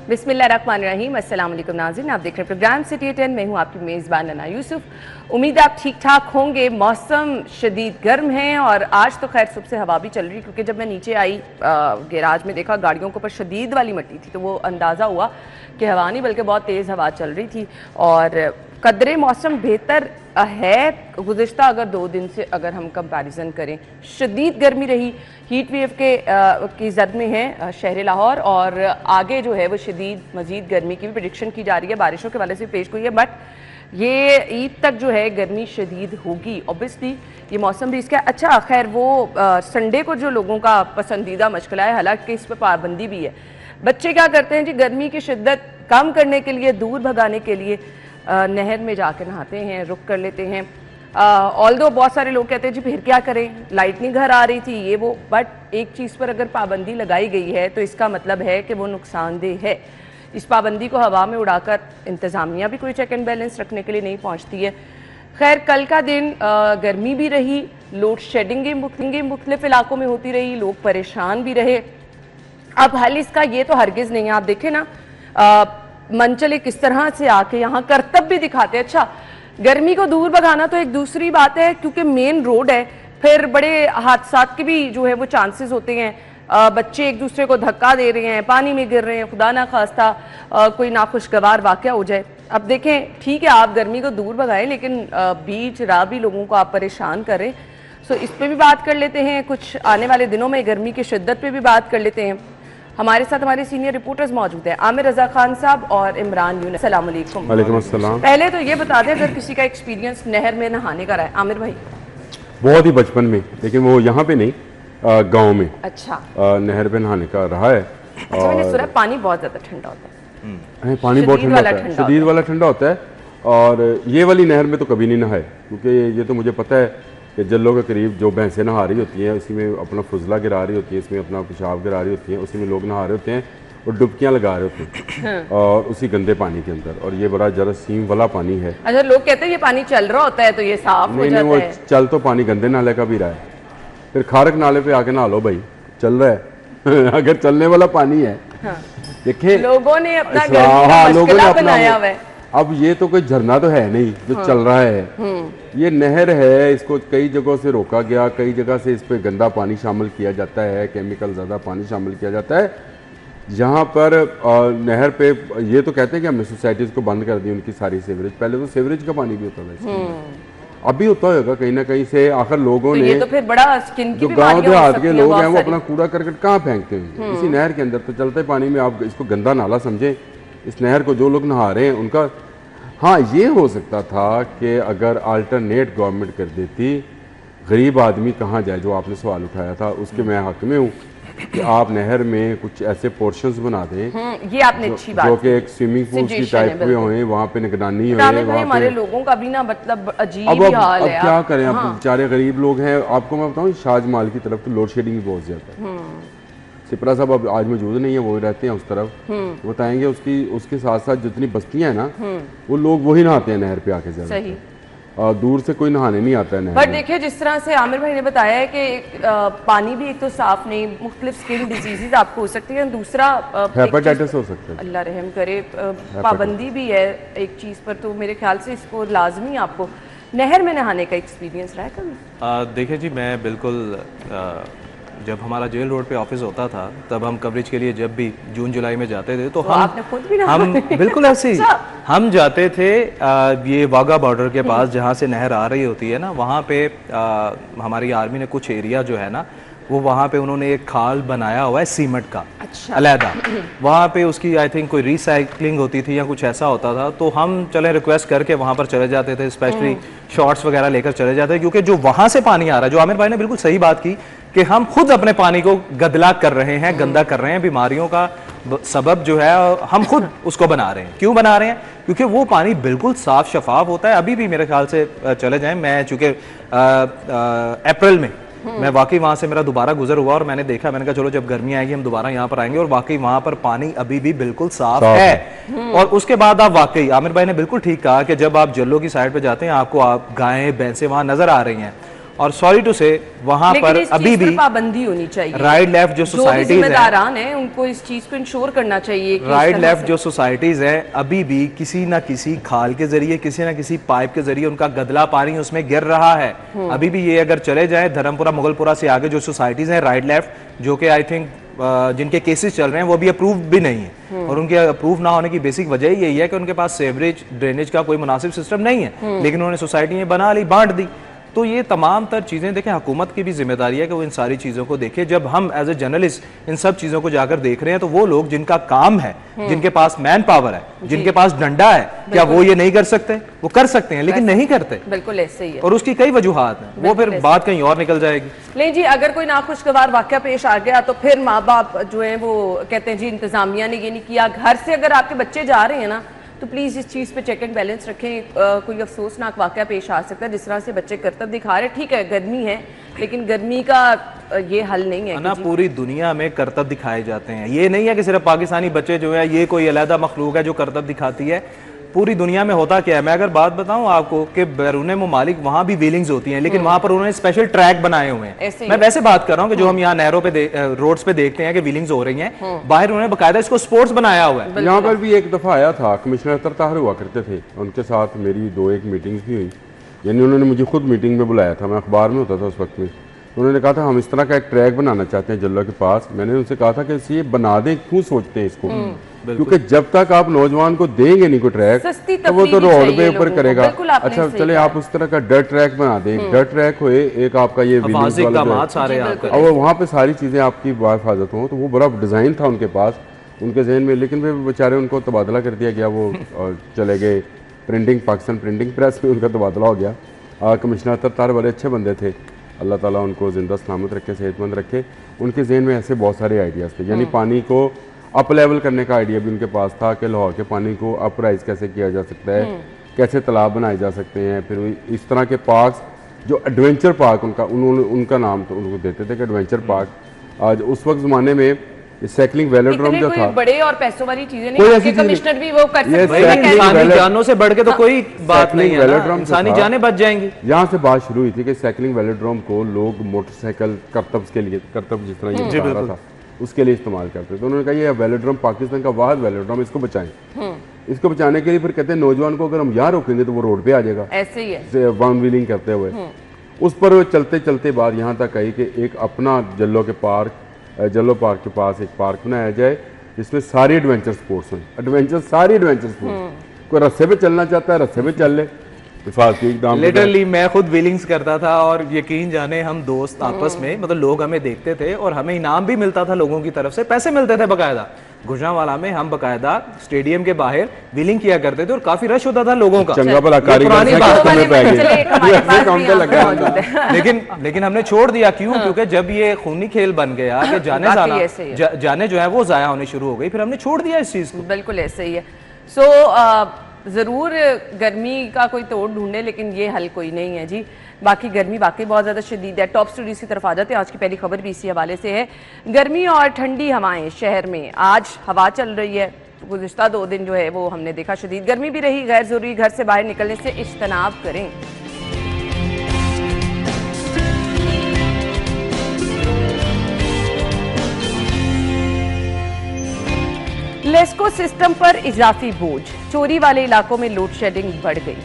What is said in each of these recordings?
बिस्मिल्लाहिर्रहमानिर्रहीम। अस्सलाम वालेकुम नाज़रीन, आप देख रहे हैं प्रोग्राम सिटी 10। मैं हूँ आपकी मेज़बान नना यूसुफ। उम्मीद आप ठीक ठाक होंगे। मौसम शदीद गर्म है और आज तो खैर सुबह से हवा भी चल रही, क्योंकि जब मैं नीचे आई गैराज में देखा गाड़ियों के ऊपर शदीद वाली मिट्टी थी, तो वो अंदाज़ा हुआ कि हवा नहीं बल्कि बहुत तेज़ हवा चल रही थी। और कदरे मौसम बेहतर है गुज़िश्ता अगर 2 दिन से अगर हम कंपैरिजन करें। शदीद गर्मी रही, हीट वेव की जद में है शहर लाहौर, और आगे जो है वो शदीद मज़ीद गर्मी की भी प्रेडिक्शन की जा रही है, बारिशों के वाले से पेश हुई है। बट ये ईद तक जो है गर्मी शदीद होगी। ऑब्वियसली ये मौसम भी इसका अच्छा। खैर वो संडे को जो लोगों का पसंदीदा मशगला है, हालांकि इस पर पाबंदी भी है। बच्चे क्या करते हैं जी, गर्मी की शिद्दत कम करने के लिए, दूर भगाने के लिए नहर में जाके नहाते हैं, रुक कर लेते हैं। ऑल्दो बहुत सारे लोग कहते हैं जी फिर क्या करें, लाइट नहीं घर आ रही थी ये वो। बट एक चीज़ पर अगर पाबंदी लगाई गई है तो इसका मतलब है कि वो नुकसानदेह है। इस पाबंदी को हवा में उड़ाकर इंतज़ामिया भी कोई चेक एंड बैलेंस रखने के लिए नहीं पहुँचती है। खैर कल का दिन गर्मी भी रही, लोड शेडिंग मुख्तलिफ इलाकों में होती रही, लोग परेशान भी रहे। अब हल इसका ये तो हरगिज़ नहीं है। आप देखें ना, मंचले किस तरह से आके यहाँ करतब भी दिखाते हैं। अच्छा, गर्मी को दूर भगाना तो एक दूसरी बात है, क्योंकि मेन रोड है, फिर बड़े हादसात के भी जो है वो चांसेस होते हैं। बच्चे एक दूसरे को धक्का दे रहे हैं, पानी में गिर रहे हैं, खुदा ना खास्ता कोई नाखुशगवार वाक़या हो जाए। अब देखें, ठीक है आप गर्मी को दूर भगाएं, लेकिन बीच राह भी लोगों को आप परेशान करें। सो इस पर भी बात कर लेते हैं। कुछ आने वाले दिनों में गर्मी की शिद्दत पर भी बात कर लेते हैं। हमारे साथ हमारे सीनियर रिपोर्टर्स मौजूद हैं, आमिर रजा खान साहब और इमरान यूनुस। अस्सलाम वालेकुम। वालेकुम अस्सलाम। पहले तो ये बता दें अगर किसी का एक्सपीरियंस नहर में नहाने का रहा है, आमिर भाई। बहुत ही बचपन में, लेकिन वो यहाँ पे नहीं, गांव में। अच्छा, नहर पे नहाने का रहा है। अच्छा, मैंने सुना पानी बहुत ज्यादा ठंडा होता है। पानी बहुत ठंडा होता है, शदीद वाला ठंडा होता है। और ये वाली नहर में तो कभी नहीं नहाए, क्योंकि ये तो मुझे पता है कि जल्लों के करीब जो भैंसें नहा रही होती हैं, उसी में अपना फुजला गिरा रही होती है, इसमें अपना पेशाब गिरा रही होती है, उसी में लोग नहा रहे होते हैं और डुबकियां लगा रहे होते हैं और उसी गंदे पानी के अंदर। और ये बड़ा जरासीम वाला पानी है। अच्छा, लोग कहते हैं ये पानी चल रहा होता है तो ये साफ हो जाता है। चल तो पानी गंदे नाले का भी रहा है, फिर खारक नाले पे आके नहा लो भाई, चल रहा है। अगर चलने वाला पानी है, देखिए लोगों ने अपना लोगों बनाया हुआ है। अब ये तो कोई झरना तो है नहीं जो चल रहा है, ये नहर है। इसको कई जगहों से रोका गया, कई जगह से इस पे गंदा पानी शामिल किया जाता है, केमिकल ज़्यादा पानी शामिल किया जाता है। जहाँ पर नहर पे ये तो कहते हैं कि हमने सोसाइटीज़ को बंद कर दी उनकी सारी सीवरेज। पहले तो सीवरेज का पानी भी होता था, अभी होता होगा कहीं ना कहीं से। आखिर लोगों ने ये तो फिर बड़ा स्किन की जो गाँव देहात के लोग हैं वो अपना कूड़ा करकट कहाँ फेंकते हैं? इसी नहर के अंदर। तो चलते पानी में आप इसको गंदा नाला समझें इस नहर को, जो लोग नहा रहे हैं उनका। हाँ, ये हो सकता था कि अगर अल्टरनेट गवर्नमेंट कर देती, गरीब आदमी कहाँ जाए, जो आपने सवाल उठाया था उसके मैं हक में हूँ कि आप नहर में कुछ ऐसे पोर्शंस बना दें, ये आपने अच्छी बात, जो कि एक स्विमिंग पूल की टाइप में हों, वहाँ पे निगरानी हो। हमारे लोगों का भी ना मतलब अजीब ही हाल है। अब क्या करें, अब बेचारे गरीब लोग हैं। आपको मैं बताऊँ, शाहजमाल की तरफ तो लोड शेडिंग बहुत ज्यादा है। सिपरा साहब अब आज मौजूद नहीं है, वो रहते हैं उस तरफ, बताएंगे। उसके साथ साथ जितनी बस्तियां हैं ना, वो लोग वही नहाते हैं नहर पे आके ज्यादा। दूर से कोई नहाने नहीं आता है नहर। पर देखिए, जिस तरह से आमिर भाई ने बताया है कि पानी भी एक तो साफ नहीं, मुख्तलिफ स्किन डिजीजेज आपको हो सकती है, दूसरा हेपेटाइटिस हो सकता है, अल्लाह रहम करे। पाबंदी भी है एक चीज पर, तो मेरे ख्याल से इसको लाजमी आपको नहर में नहाने का एक्सपीरियंस रहा है कभी? देखिए जी, मैं बिल्कुल जब हमारा जेल रोड पे ऑफिस होता था, तब हम कवरेज के लिए जब भी जून जुलाई में जाते थे तो आपने खुद भी हम बिल्कुल ऐसे ही हम जाते थे ये वाघा बॉर्डर के पास, जहाँ से नहर आ रही होती है ना, वहाँ पे हमारी आर्मी ने कुछ एरिया जो है ना, वो वहाँ पे उन्होंने एक खाल बनाया हुआ है सीमेंट का, अलहदा। वहाँ पे उसकी आई थिंक कोई रिसाइकलिंग होती थी या कुछ ऐसा होता था, तो हम चले रिक्वेस्ट करके वहाँ पर चले जाते थे, स्पेशली शॉर्ट्स वगैरह लेकर चले जाते थे, क्योंकि जो वहाँ से पानी आ रहा है, जो आमिर भाई ने बिल्कुल सही बात की कि हम खुद अपने पानी को गदला कर रहे हैं, गंदा कर रहे हैं, बीमारियों का सबब जो है हम खुद उसको बना रहे हैं। क्यों बना रहे हैं? क्योंकि वो पानी बिल्कुल साफ शफाफ होता है। अभी भी मेरे ख्याल से चले जाएं, मैं चूंकि अप्रैल में मैं वाकई वहाँ से मेरा दोबारा गुजर हुआ और मैंने देखा, मैंने कहा चलो जब गर्मी आएगी हम दोबारा यहाँ पर आएंगे, और वाकई वहाँ पर पानी अभी भी बिल्कुल साफ है। और उसके बाद आप वाकई, आमिर भाई ने बिल्कुल ठीक कहा कि जब आप जल्लों की साइड पे जाते हैं, आपको गायें भैंसें वहाँ नजर आ रही हैं, और सॉरी टू से वहां पर अभी भी पाबंदी होनी चाहिए। राइट लेफ्ट जो सोसाइटीज जिम्मेदारान है उनको इस चीज को इंश्योर करना चाहिए। राइट लेफ्ट जो सोसाइटीज है अभी भी किसी ना किसी खाल के जरिए, किसी ना किसी पाइप के जरिए उनका गदला पानी उसमें गिर रहा है। अभी भी ये अगर चले जाए धर्मपुरा मुगलपुरा से आगे जो सोसाइटीज है राइट लेफ्ट, जो कि आई थिंक जिनके केसेस चल रहे हैं वो भी अप्रूव भी नहीं है, और उनके अप्रूव ना होने की बेसिक वजह यही है कि उनके पास सेवरेज ड्रेनेज का कोई मुनासिब सिस्टम नहीं है, लेकिन उन्होंने सोसाइटी में बना ली, बांट दी। तो ये तमाम तर चीज़ें देखें, हुकूमत की भी जिम्मेदारी है कि वो इन सारी चीज़ों को देखे। जब हम एज ए जर्नलिस्ट इन सब चीज़ों को जाकर देख रहे हैं तो वो लोग जिनका काम है, जिनके पास मैन पावर है, जिनके पास डंडा है, क्या वो ये नहीं कर सकते? वो कर सकते हैं लेकिन नहीं करते। बिल्कुल ऐसे ही है, और उसकी कई वजूहात हैं, वो फिर बात कहीं और निकल जाएगी। नहीं जी, अगर कोई नाखुशगवार वाकया पेश आ गया तो फिर माँ बाप जो है वो कहते हैं जी इंतजामिया ने ये नहीं किया। घर से अगर आपके बच्चे जा रहे हैं ना तो प्लीज़ इस चीज़ पे चेक एंड बैलेंस रखें। कोई अफसोसनाक वाकया पेश आ सकता है जिस तरह से बच्चे करतब दिखा रहे हैं। ठीक है गर्मी है, लेकिन गर्मी का ये हल नहीं है ना। पूरी दुनिया में करतब दिखाए जाते हैं, ये नहीं है कि सिर्फ पाकिस्तानी बच्चे जो है ये कोई अलहदा मखलूक है जो करतब दिखाती है। पूरी दुनिया में होता क्या है, मैं अगर बात बताऊं आपको कि बैरून मुमालिक वहां भी व्हीलिंग्स होती हैं, लेकिन वहां पर उन्होंने स्पेशल ट्रैक बनाए हुए हैं। मैं वैसे बात कर रहा हूं कि जो हम यहाँ नहरों पे रोड्स पे देखते हैं कि व्हीलिंग्स हो रही हैं, बाहर उन्होंने बकायदा इसको स्पोर्ट्स बनाया हुआ है। यहाँ पर भी एक दफा आया था, कमिश्नर तरतार हुआ करते थे, उनके साथ मेरी 2-1 मीटिंग्स भी हुई, यानी उन्होंने मुझे खुद मीटिंग में बुलाया था, मैं अखबार में होता था उस वक्त में। उन्होंने कहा था हम इस तरह का एक ट्रैक बनाना चाहते हैं जल्लो के पास। मैंने उनसे कहा था कि ये बना दें, क्यों सोचते हैं इसको, क्योंकि जब तक आप नौजवान को देंगे नहीं को ट्रैक तो वो तो रोड पे ऊपर करेगा। अच्छा चले आप उस तरह का डर्ट ट्रैक बना दें, डर्ट ट्रैक होए एक आपका ये और वहाँ पे सारी चीजें आपकी हिफाजत हो, तो वो बड़ा डिजाइन था उनके पास, उनके जहन में, लेकिन फिर बेचारे उनको तबादला कर दिया गया, वो चले गए प्रिंटिंग, पाकिस्तान प्रिंटिंग प्रेस में उनका तबादला हो गया। कमिश्नर तरतार बड़े अच्छे बंदे थे, अल्लाह ताला उनको जिंदा सलामत रखे, सेहतमंद रखे। उनके जहन में ऐसे बहुत सारे आइडियाज़ थे, यानी पानी को अप लेवल करने का आइडिया भी उनके पास था कि लाहौर के पानी को अप राइज कैसे किया जा सकता है, कैसे तालाब बनाए जा सकते हैं। फिर इस तरह के पार्क्स जो एडवेंचर पार्क उनका नाम तो उनको देते थे कि एडवेंचर पार्क। आज उस वक्त ज़माने में साइकिलिंग वेलोड्रोम जो था, बड़े और पैसों वाली चीजें नहीं, आपके कमिश्नर भी वो कर सकते हैं। इंसानी जानों से बढ़ के तो कोई बात नहीं है ना, इंसानी जानें बच जाएंगी। यहाँ से बात शुरू हुई थी कि साइकिलिंग वेलोड्रोम को लोग मोटरसाइकिल करतब के लिए, करतब जिस तरह ये बता रहा था उसके लिए इस्तेमाल करते थे। तो उन्होंने कहा ये वेलोड्रोम पाकिस्तान का वाहिद वेलोड्रोम, इसको बचाएं। इसको बचाने के लिए फिर कहते हैं नौजवान को अगर हम यहाँ रोकेंगे तो वो रोड पे आ जाएगा, ऐसे ही है वन व्हीलिंग करते हुए। उस पर चलते चलते बात यहाँ तक आई कि एक अपना जल्लो पार्क के पास एक पार्क बनाया जाए जिसमें सारी एडवेंचर स्पोर्ट्स हों, सारी एडवेंचर स्पोर्ट्स। कोई रस्से पे चलना चाहता है रस्से पे चल ले, लिटरली मैं खुद व्हीलिंग्स करता था और यकीन जाने हम दोस्त आपस में, मतलब लोग हमें देखते थे और हमें इनाम भी मिलता था, लोगों की तरफ से पैसे मिलते थे बकायदा। गुजरांवाला में हम बकायदा स्टेडियम के बाहर व्हीलिंग किया करते थे और काफी रश होता था लोगों का। चंगा भला कारीगर लेकिन हमने छोड़ दिया, क्यों? क्योंकि जब ये खूनी खेल बन गया कि जाने जो है वो जाया होने शुरू हो गई, फिर हमने छोड़ दिया इस चीज को। बिल्कुल ऐसे ही है। ज़रूर गर्मी का कोई तोड़ ढूंढे, लेकिन ये हल कोई नहीं है जी। बाकी गर्मी वाकई बहुत ज़्यादा शदीद है। टॉप स्टोरीज की तरफ आ जाते हैं। आज की पहली खबर भी इसी हवाले से है। गर्मी और ठंडी हवाएं शहर में, आज हवा चल रही है। गुज़िश्ता 2 दिन जो है वो हमने देखा शदीद गर्मी भी रही। गैर ज़रूरी घर से बाहर निकलने से इज्तनाब करें। लेस्को सिस्टम पर इजाफी बोझ, चोरी वाले इलाकों में लोड शेडिंग बढ़ गई।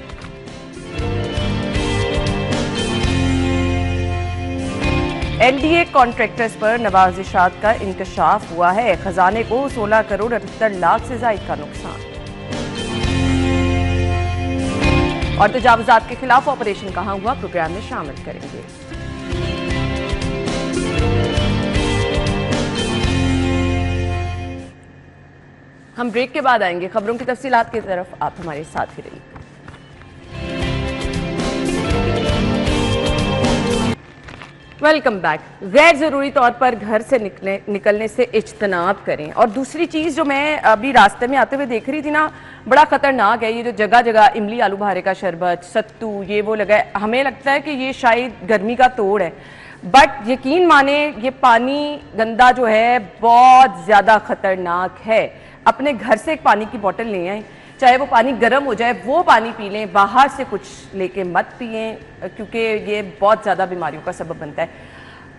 एनडीए कॉन्ट्रैक्टर्स पर नवाजिशात का इंकशाफ हुआ है। खजाने को 16 करोड़ 78 लाख से ज्यादा का नुकसान। और तजावुजात के खिलाफ ऑपरेशन कहां हुआ, प्रोग्राम में शामिल करेंगे। हम ब्रेक के बाद आएंगे। खबरों की तफसीलात की तरफ आप हमारे साथ ही रहिए। Welcome back. गैर ज़रूरी तौर पर घर से निकलने से इज्तनाब करें। और दूसरी चीज़ जो मैं अभी रास्ते में आते हुए देख रही थी ना, बड़ा ख़तरनाक है ये जो जगह जगह इमली आलू बुखारे का शरबत, सत्तू, ये वो लगा है। हमें लगता है कि ये शायद गर्मी का तोड़ है, बट यकीन माने ये पानी गंदा जो है बहुत ज़्यादा ख़तरनाक है। अपने घर से एक पानी की बोतल ले आएं, चाहे वो पानी गर्म हो जाए वो पानी पी लें, बाहर से कुछ लेके मत पिएं, क्योंकि ये बहुत ज़्यादा बीमारियों का सबब बनता है।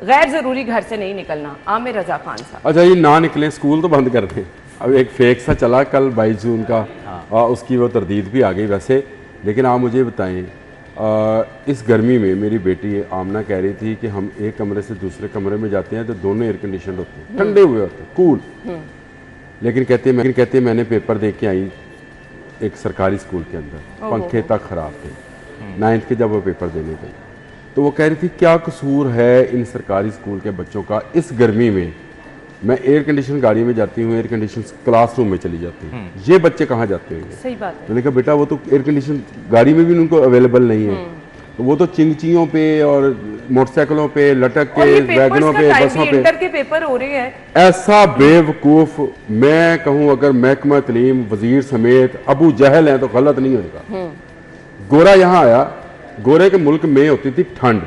गैर ज़रूरी घर से नहीं निकलना। आमिर रजा खान साहब। अच्छा, ये ना निकलें, स्कूल तो बंद कर दें। अब एक फेक सा चला कल 22 जून का, उसकी वो तरदीद भी आ गई वैसे, लेकिन आप मुझे बताएं, इस गर्मी में मेरी बेटी आमना कह रही थी कि हम एक कमरे से दूसरे कमरे में जाते हैं तो दोनों एयर कंडीशन होते हैं, ठंडे हुए होते हैं, कूल। लेकिन कहते हैं मैंने पेपर दे के आई एक सरकारी स्कूल के अंदर, पंखे तक खराब थे 9th के जब वो पेपर देने गए, तो वो कह रही थी क्या कसूर है इन सरकारी स्कूल के बच्चों का, इस गर्मी में मैं एयर कंडीशन गाड़ी में जाती हूँ, एयर कंडीशन क्लासरूम में चली जाती हूँ, ये बच्चे कहाँ जाते होंगे। सही बात है। मैंने कहा बेटा वो तो एयर कंडीशन गाड़ी में भी उनको अवेलेबल नहीं है, तो वो तो चिंचियों पे और मोटरसाइकिलों पे लटक के, वैगनों पे, बसों पे इंटर के पेपर हो रहे हैं। ऐसा बेवकूफ, मैं कहूँ अगर महकमा तलीम वजीर समेत अबू जहल है तो गलत नहीं होगा। गोरा यहाँ आया, गोरे के मुल्क में होती थी ठंड,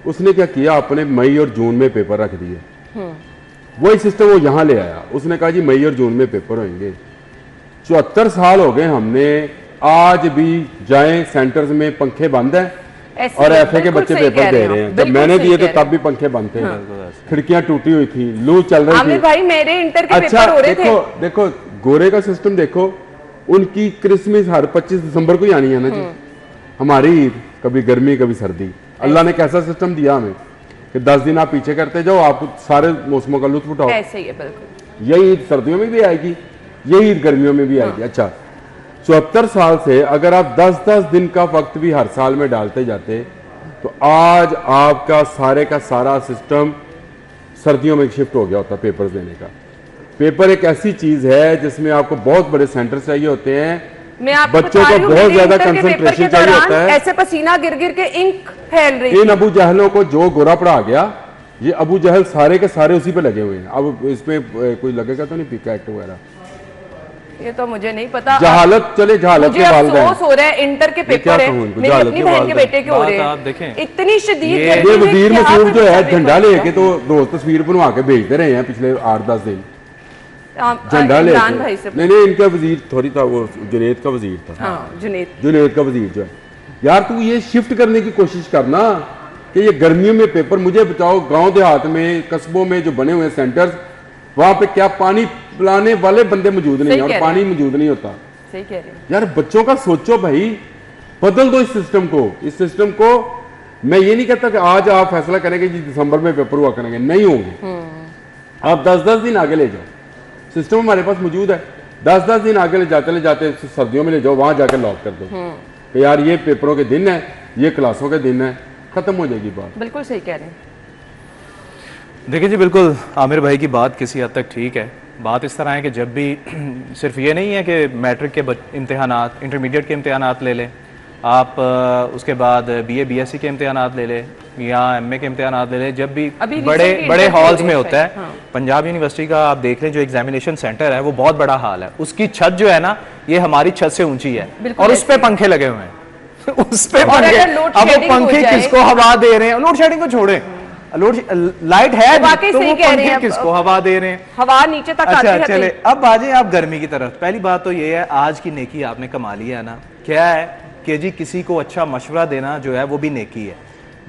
उसने क्या किया, अपने मई और जून में पेपर रख दिए। वही सिस्टम वो यहाँ ले आया, उसने कहा जी मई और जून में पेपर होंगे। 74 साल हो गए हमने, आज भी जाएं सेंटर्स में पंखे बंद हैं और एफए के बच्चे पेपर दे रहे हैं। जब मैंने दिए तो तब भी पंखे बंद थे, खिड़कियां टूटी हुई थी, लू चल रही थी। भाई मेरे इंटर के अच्छा, पेपर हो रहे थे। देखो गोरे का सिस्टम देखो, उनकी क्रिसमस हर 25 दिसंबर को ही आनी है ना जी। हमारी ईद कभी गर्मी कभी सर्दी। अल्लाह ने कैसा सिस्टम दिया हमें कि 10 दिन आप पीछे करते जाओ, आप सारे मौसमों का लुत्फ उठाओ। ऐसे ही है बिल्कुल। यही ईद सर्दियों में भी आएगी, यही ईद गर्मियों में भी आएगी। अच्छा, 74 साल से अगर आप 10-10 दिन का वक्त भी हर साल में डालते जाते तो आज आपका सारे का सारा सिस्टम सर्दियों में शिफ्ट हो गया होता पेपर देने का। पेपर एक ऐसी चीज है जिसमें आपको बहुत बड़े सेंटर चाहिए होते हैं, मैं आपको बच्चों को बहुत ज्यादा कंसंट्रेशन चाहिए होता है। ऐसे पसीना गिर गिर के इंक फैल रही इन अबू जहलों को जो गोरा पड़ा गया, ये अबू जहल सारे के सारे उसी पे लगे हुए हैं। अब इसमें कोई लगेगा तो नहीं पीका एक्ट वगैरह, ये तो मुझे नहीं पता। जहालत चले, जहालत के वालिदैन। अफसोस हो रहा है, इंटर के पेपर है, मेरी अपनी बहन के बेटे के हो रहे आप हैं। देखें इतनी शदीद ये वजीर मसूद जो है झंडा लेके तो रोज तस्वीर बनवा के भेजते रहे हैं पिछले 8-10 दिन, झंडा लेके। नहीं, इनका वजीर थोड़ी था, वो जुनेद का वजीर था। हाँ, जुनेद का वजीर जो है। यार तू ये शिफ्ट करने की कोशिश करना कि ये गर्मियों में पेपर मुझे बताओ, गांव देहात में कस्बों में जो बने हुए सेंटर्स, वहां पे क्या पानी पिलाने वाले बंदे मौजूद नहीं है और पानी मौजूद नहीं होता। सही कह रहे हैं यार बच्चों का सोचो भाई, बदल दो इस सिस्टम को। इस सिस्टम को मैं ये नहीं कहता कि आज आप फैसला करेंगे जी दिसंबर में पेपर हुआ करेंगे, नहीं होंगे। आप 10-10 दिन आगे ले जाओ, सिस्टम हमारे पास मौजूद है। 10-10 दिन आगे ले जाते सर्दियों में ले जाओ, वहां जाकर लॉक कर दो कि यार ये पेपरों के दिन है, ये क्लासों के दिन है, खत्म हो जाएगी बात। बिल्कुल सही कह रहे हैं। देखिए जी, बिल्कुल आमिर भाई की बात किसी हद तक ठीक है। बात इस तरह है कि जब भी सिर्फ ये नहीं है कि मैट्रिक के इम्तिहानात, इंटरमीडिएट के इम्तिहानात ले लें आप, उसके बाद बीए बीएससी के इम्तिहानात ले लें या एमए के इम्तिहानात ले लें, जब भी बड़े हॉल्स में होता है। हाँ। पंजाब यूनिवर्सिटी का आप देख लें, जो एग्जामिनेशन सेंटर है वो बहुत बड़ा हॉल है, उसकी छत जो है ना ये हमारी छत से ऊंची है और उस पर पंखे लगे हुए हैं उस पे पंखे। अब वो पंखे किसको हवा दे रहे हैं? लोड शेडिंग को छोड़े, लाइट है तो वो पंखे किसको हवा दे रहे हैं? हवा नीचे तक आती है। अच्छा चले, अब आ जाए आप गर्मी की तरफ। पहली बात तो ये है, आज की नेकी आपने कमा ली है ना। क्या है कि जी किसी को अच्छा मशवरा देना जो है वो भी नेकी है।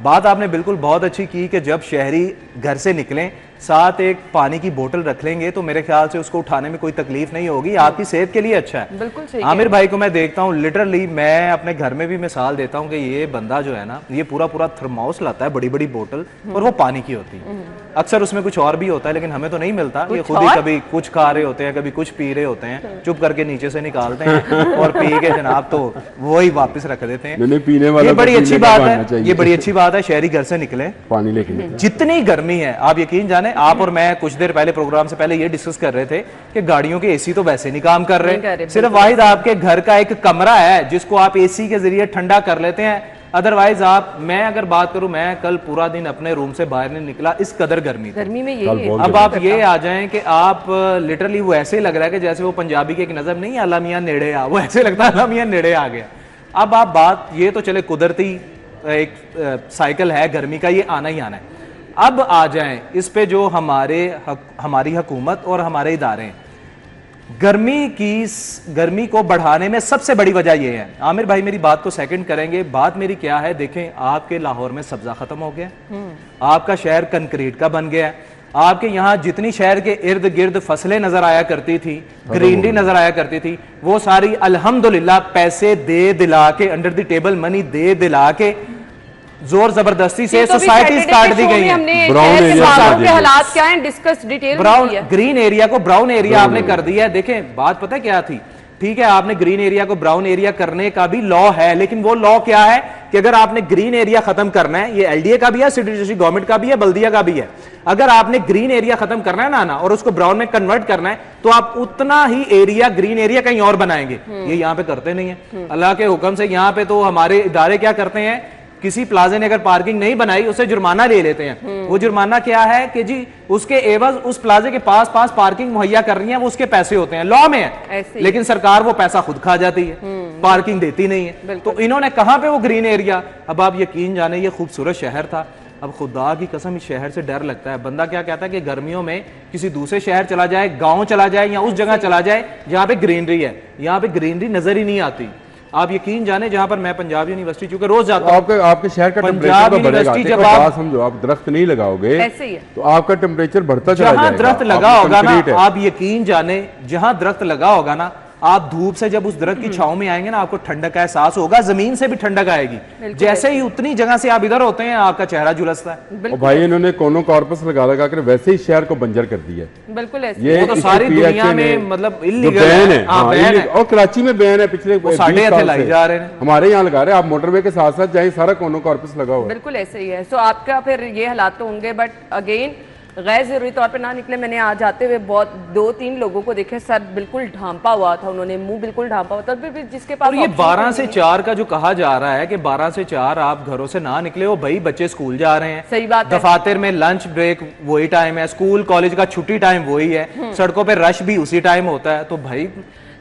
बात आपने बिल्कुल बहुत अच्छी की कि जब शहरी घर से निकलें साथ एक पानी की बोतल रख लेंगे तो मेरे ख्याल से उसको उठाने में कोई तकलीफ नहीं होगी, आपकी सेहत के लिए अच्छा है। बिल्कुल सही। आमिर भाई को मैं देखता हूँ, लिटरली मैं अपने घर में भी मिसाल देता हूँ कि ये बंदा जो है ना ये पूरा थर्मोस लाता है, बड़ी बड़ी बोतल, और वो पानी की होती है। अक्सर उसमें कुछ और भी होता है लेकिन हमें तो नहीं मिलता। ये खुद ही कभी कुछ खा रहे होते हैं, कभी कुछ पी रहे होते हैं, चुप करके नीचे से निकालते हैं और पी के जनाब तो वही वापस रख देते हैं। पीने वाला ये बड़ी अच्छी बात है, ये बड़ी अच्छी बात है। शहरी घर से निकले, पानी लेके। जितनी गर्मी है आप यकीन जाने, आप और मैं कुछ देर पहले प्रोग्राम से पहले ये डिस्कस कर रहे थे कि गाड़ियों के एसी तो वैसे नहीं काम कर रहे, सिर्फ वाहिद आपके घर का एक कमरा है जिसको आप एसी के जरिए ठंडा कर लेते हैं। अदरवाइज मैं अगर बात करूं, मैं कल पूरा दिन अपने रूम से बाहर नहीं निकला, इस कदर गर्मी में यही है। अब आप ये आ जाएं कि आप लिटरली वो ऐसे लग रहा है कि जैसे वो पंजाबी के एक नजर नहीं, अल्लाह मियां नेड़े आ, वो ऐसे लगता है अल्लाह मियां नेड़े आ गया। अब आप बात ये तो चले कुदरती एक साइकिल है गर्मी का, ये आना ही आना है। अब आ जाएं इस पे जो हमारी हुकूमत और हमारे इदारे हैं। गर्मी को बढ़ाने में सबसे बड़ी वजह यह है। आमिर भाई मेरी बात को सेकंड करेंगे। बात मेरी क्या है, देखें आपके लाहौर में सब्जा खत्म हो गया, आपका शहर कंक्रीट का बन गया है, आपके यहाँ जितनी शहर के इर्द गिर्द फसलें नजर आया करती थी, ग्रीनरी नजर आया करती थी, वो सारी अल्हम्दुलिल्लाह पैसे दे दिला के, अंडर द टेबल मनी दे दिला के, जोर जबरदस्ती से सोसाइटीज काट दी गई हैं। ब्राउन एरिया के हालात क्या हैं discuss detail brown green area को ब्राउन एरिया आपने कर दिया है। देखें बात पता क्या थी, ठीक है आपने ग्रीन एरिया को ब्राउन एरिया करने का भी लॉ है, लेकिन वो लॉ क्या है कि अगर आपने ग्रीन एरिया खत्म करना है, ये एलडीए का भी है, सिटी डिस्ट्रिक्ट गवर्नमेंट का भी है, बल्दिया का भी है, अगर आपने ग्रीन एरिया खत्म करना है ना और उसको ब्राउन में कन्वर्ट करना है तो आप उतना ही एरिया ग्रीन एरिया कहीं और बनाएंगे। ये यहाँ पे करते नहीं है अल्लाह के हुक्म से। यहाँ पे तो हमारे इदारे क्या करते हैं, किसी प्लाजे ने अगर पार्किंग नहीं बनाई उसे जुर्माना ले लेते हैं। वो जुर्माना क्या है कि जी उसके एवज उस प्लाजे के पास पार्किंग मुहैया कर रही है, वो उसके पैसे होते हैं, लॉ में है, लेकिन सरकार वो पैसा खुद खा जाती है, पार्किंग देती नहीं है। तो इन्होंने कहां पे वो ग्रीन एरिया, अब आप यकीन जाने ये खूबसूरत शहर था, अब खुदा की कसम इस शहर से डर लगता है। बंदा क्या कहता है कि गर्मियों में किसी दूसरे शहर चला जाए, गांव चला जाए या उस जगह चला जाए जहां पे ग्रीनरी है, यहाँ पे ग्रीनरी नजर ही नहीं आती। आप यकीन जाने जहां पर मैं पंजाब यूनिवर्सिटी चूंकि रोज जाता हूं, आपके शहर का टेम्परेचर तो बढ़ेगा। जब आप समझो आप दरख्त नहीं लगाओगे ऐसे ही है तो आपका टेम्परेचर बढ़ता चला जाएगा। जहां दरख्त लगा होगा ना, आप यकीन जाने जहां दरख्त लगा होगा ना, आप धूप से जब उस दरख्त की छांव में आएंगे ना, आपको ठंडक का एहसास होगा, जमीन से भी ठंडक आएगी। जैसे ही उतनी जगह से आप इधर होते हैं आपका चेहरा झुलसता है। और भाई इन्होंने कोनो कॉर्पस लगा कर वैसे ही शहर को बंजर कर दिया। बिल्कुल ऐसे ये तो सारी दुनिया में मतलब इल्लीगल है। और कराची में बैन है, पिछले 20 साल से जा रहे हैं, हमारे यहाँ लगा रहे हैं। आप मोटरवे के साथ साथ जाए, सारा कोनो कॉर्पस लगा हुआ है। बिल्कुल ऐसे ही है। सो आपका फिर ये हालात तो होंगे, बट अगेन गैर जरूरी तौर पे ना निकले। मैंने आज आते हुए बहुत 2-3 लोगों को देखे, सर बिल्कुल ढांपा हुआ था, उन्होंने मुंह बिल्कुल ढांपा हुआ था, फिर जिसके पास। और ये 12 से 4 का जो कहा जा रहा है कि 12 से 4 आप घरों से ना निकले हो, भाई बच्चे स्कूल जा रहे हैं, सही बात है। दफातर में लंच ब्रेक वही टाइम है, स्कूल कॉलेज का छुट्टी टाइम वही है, सड़कों पे रश भी उसी टाइम होता है। तो भाई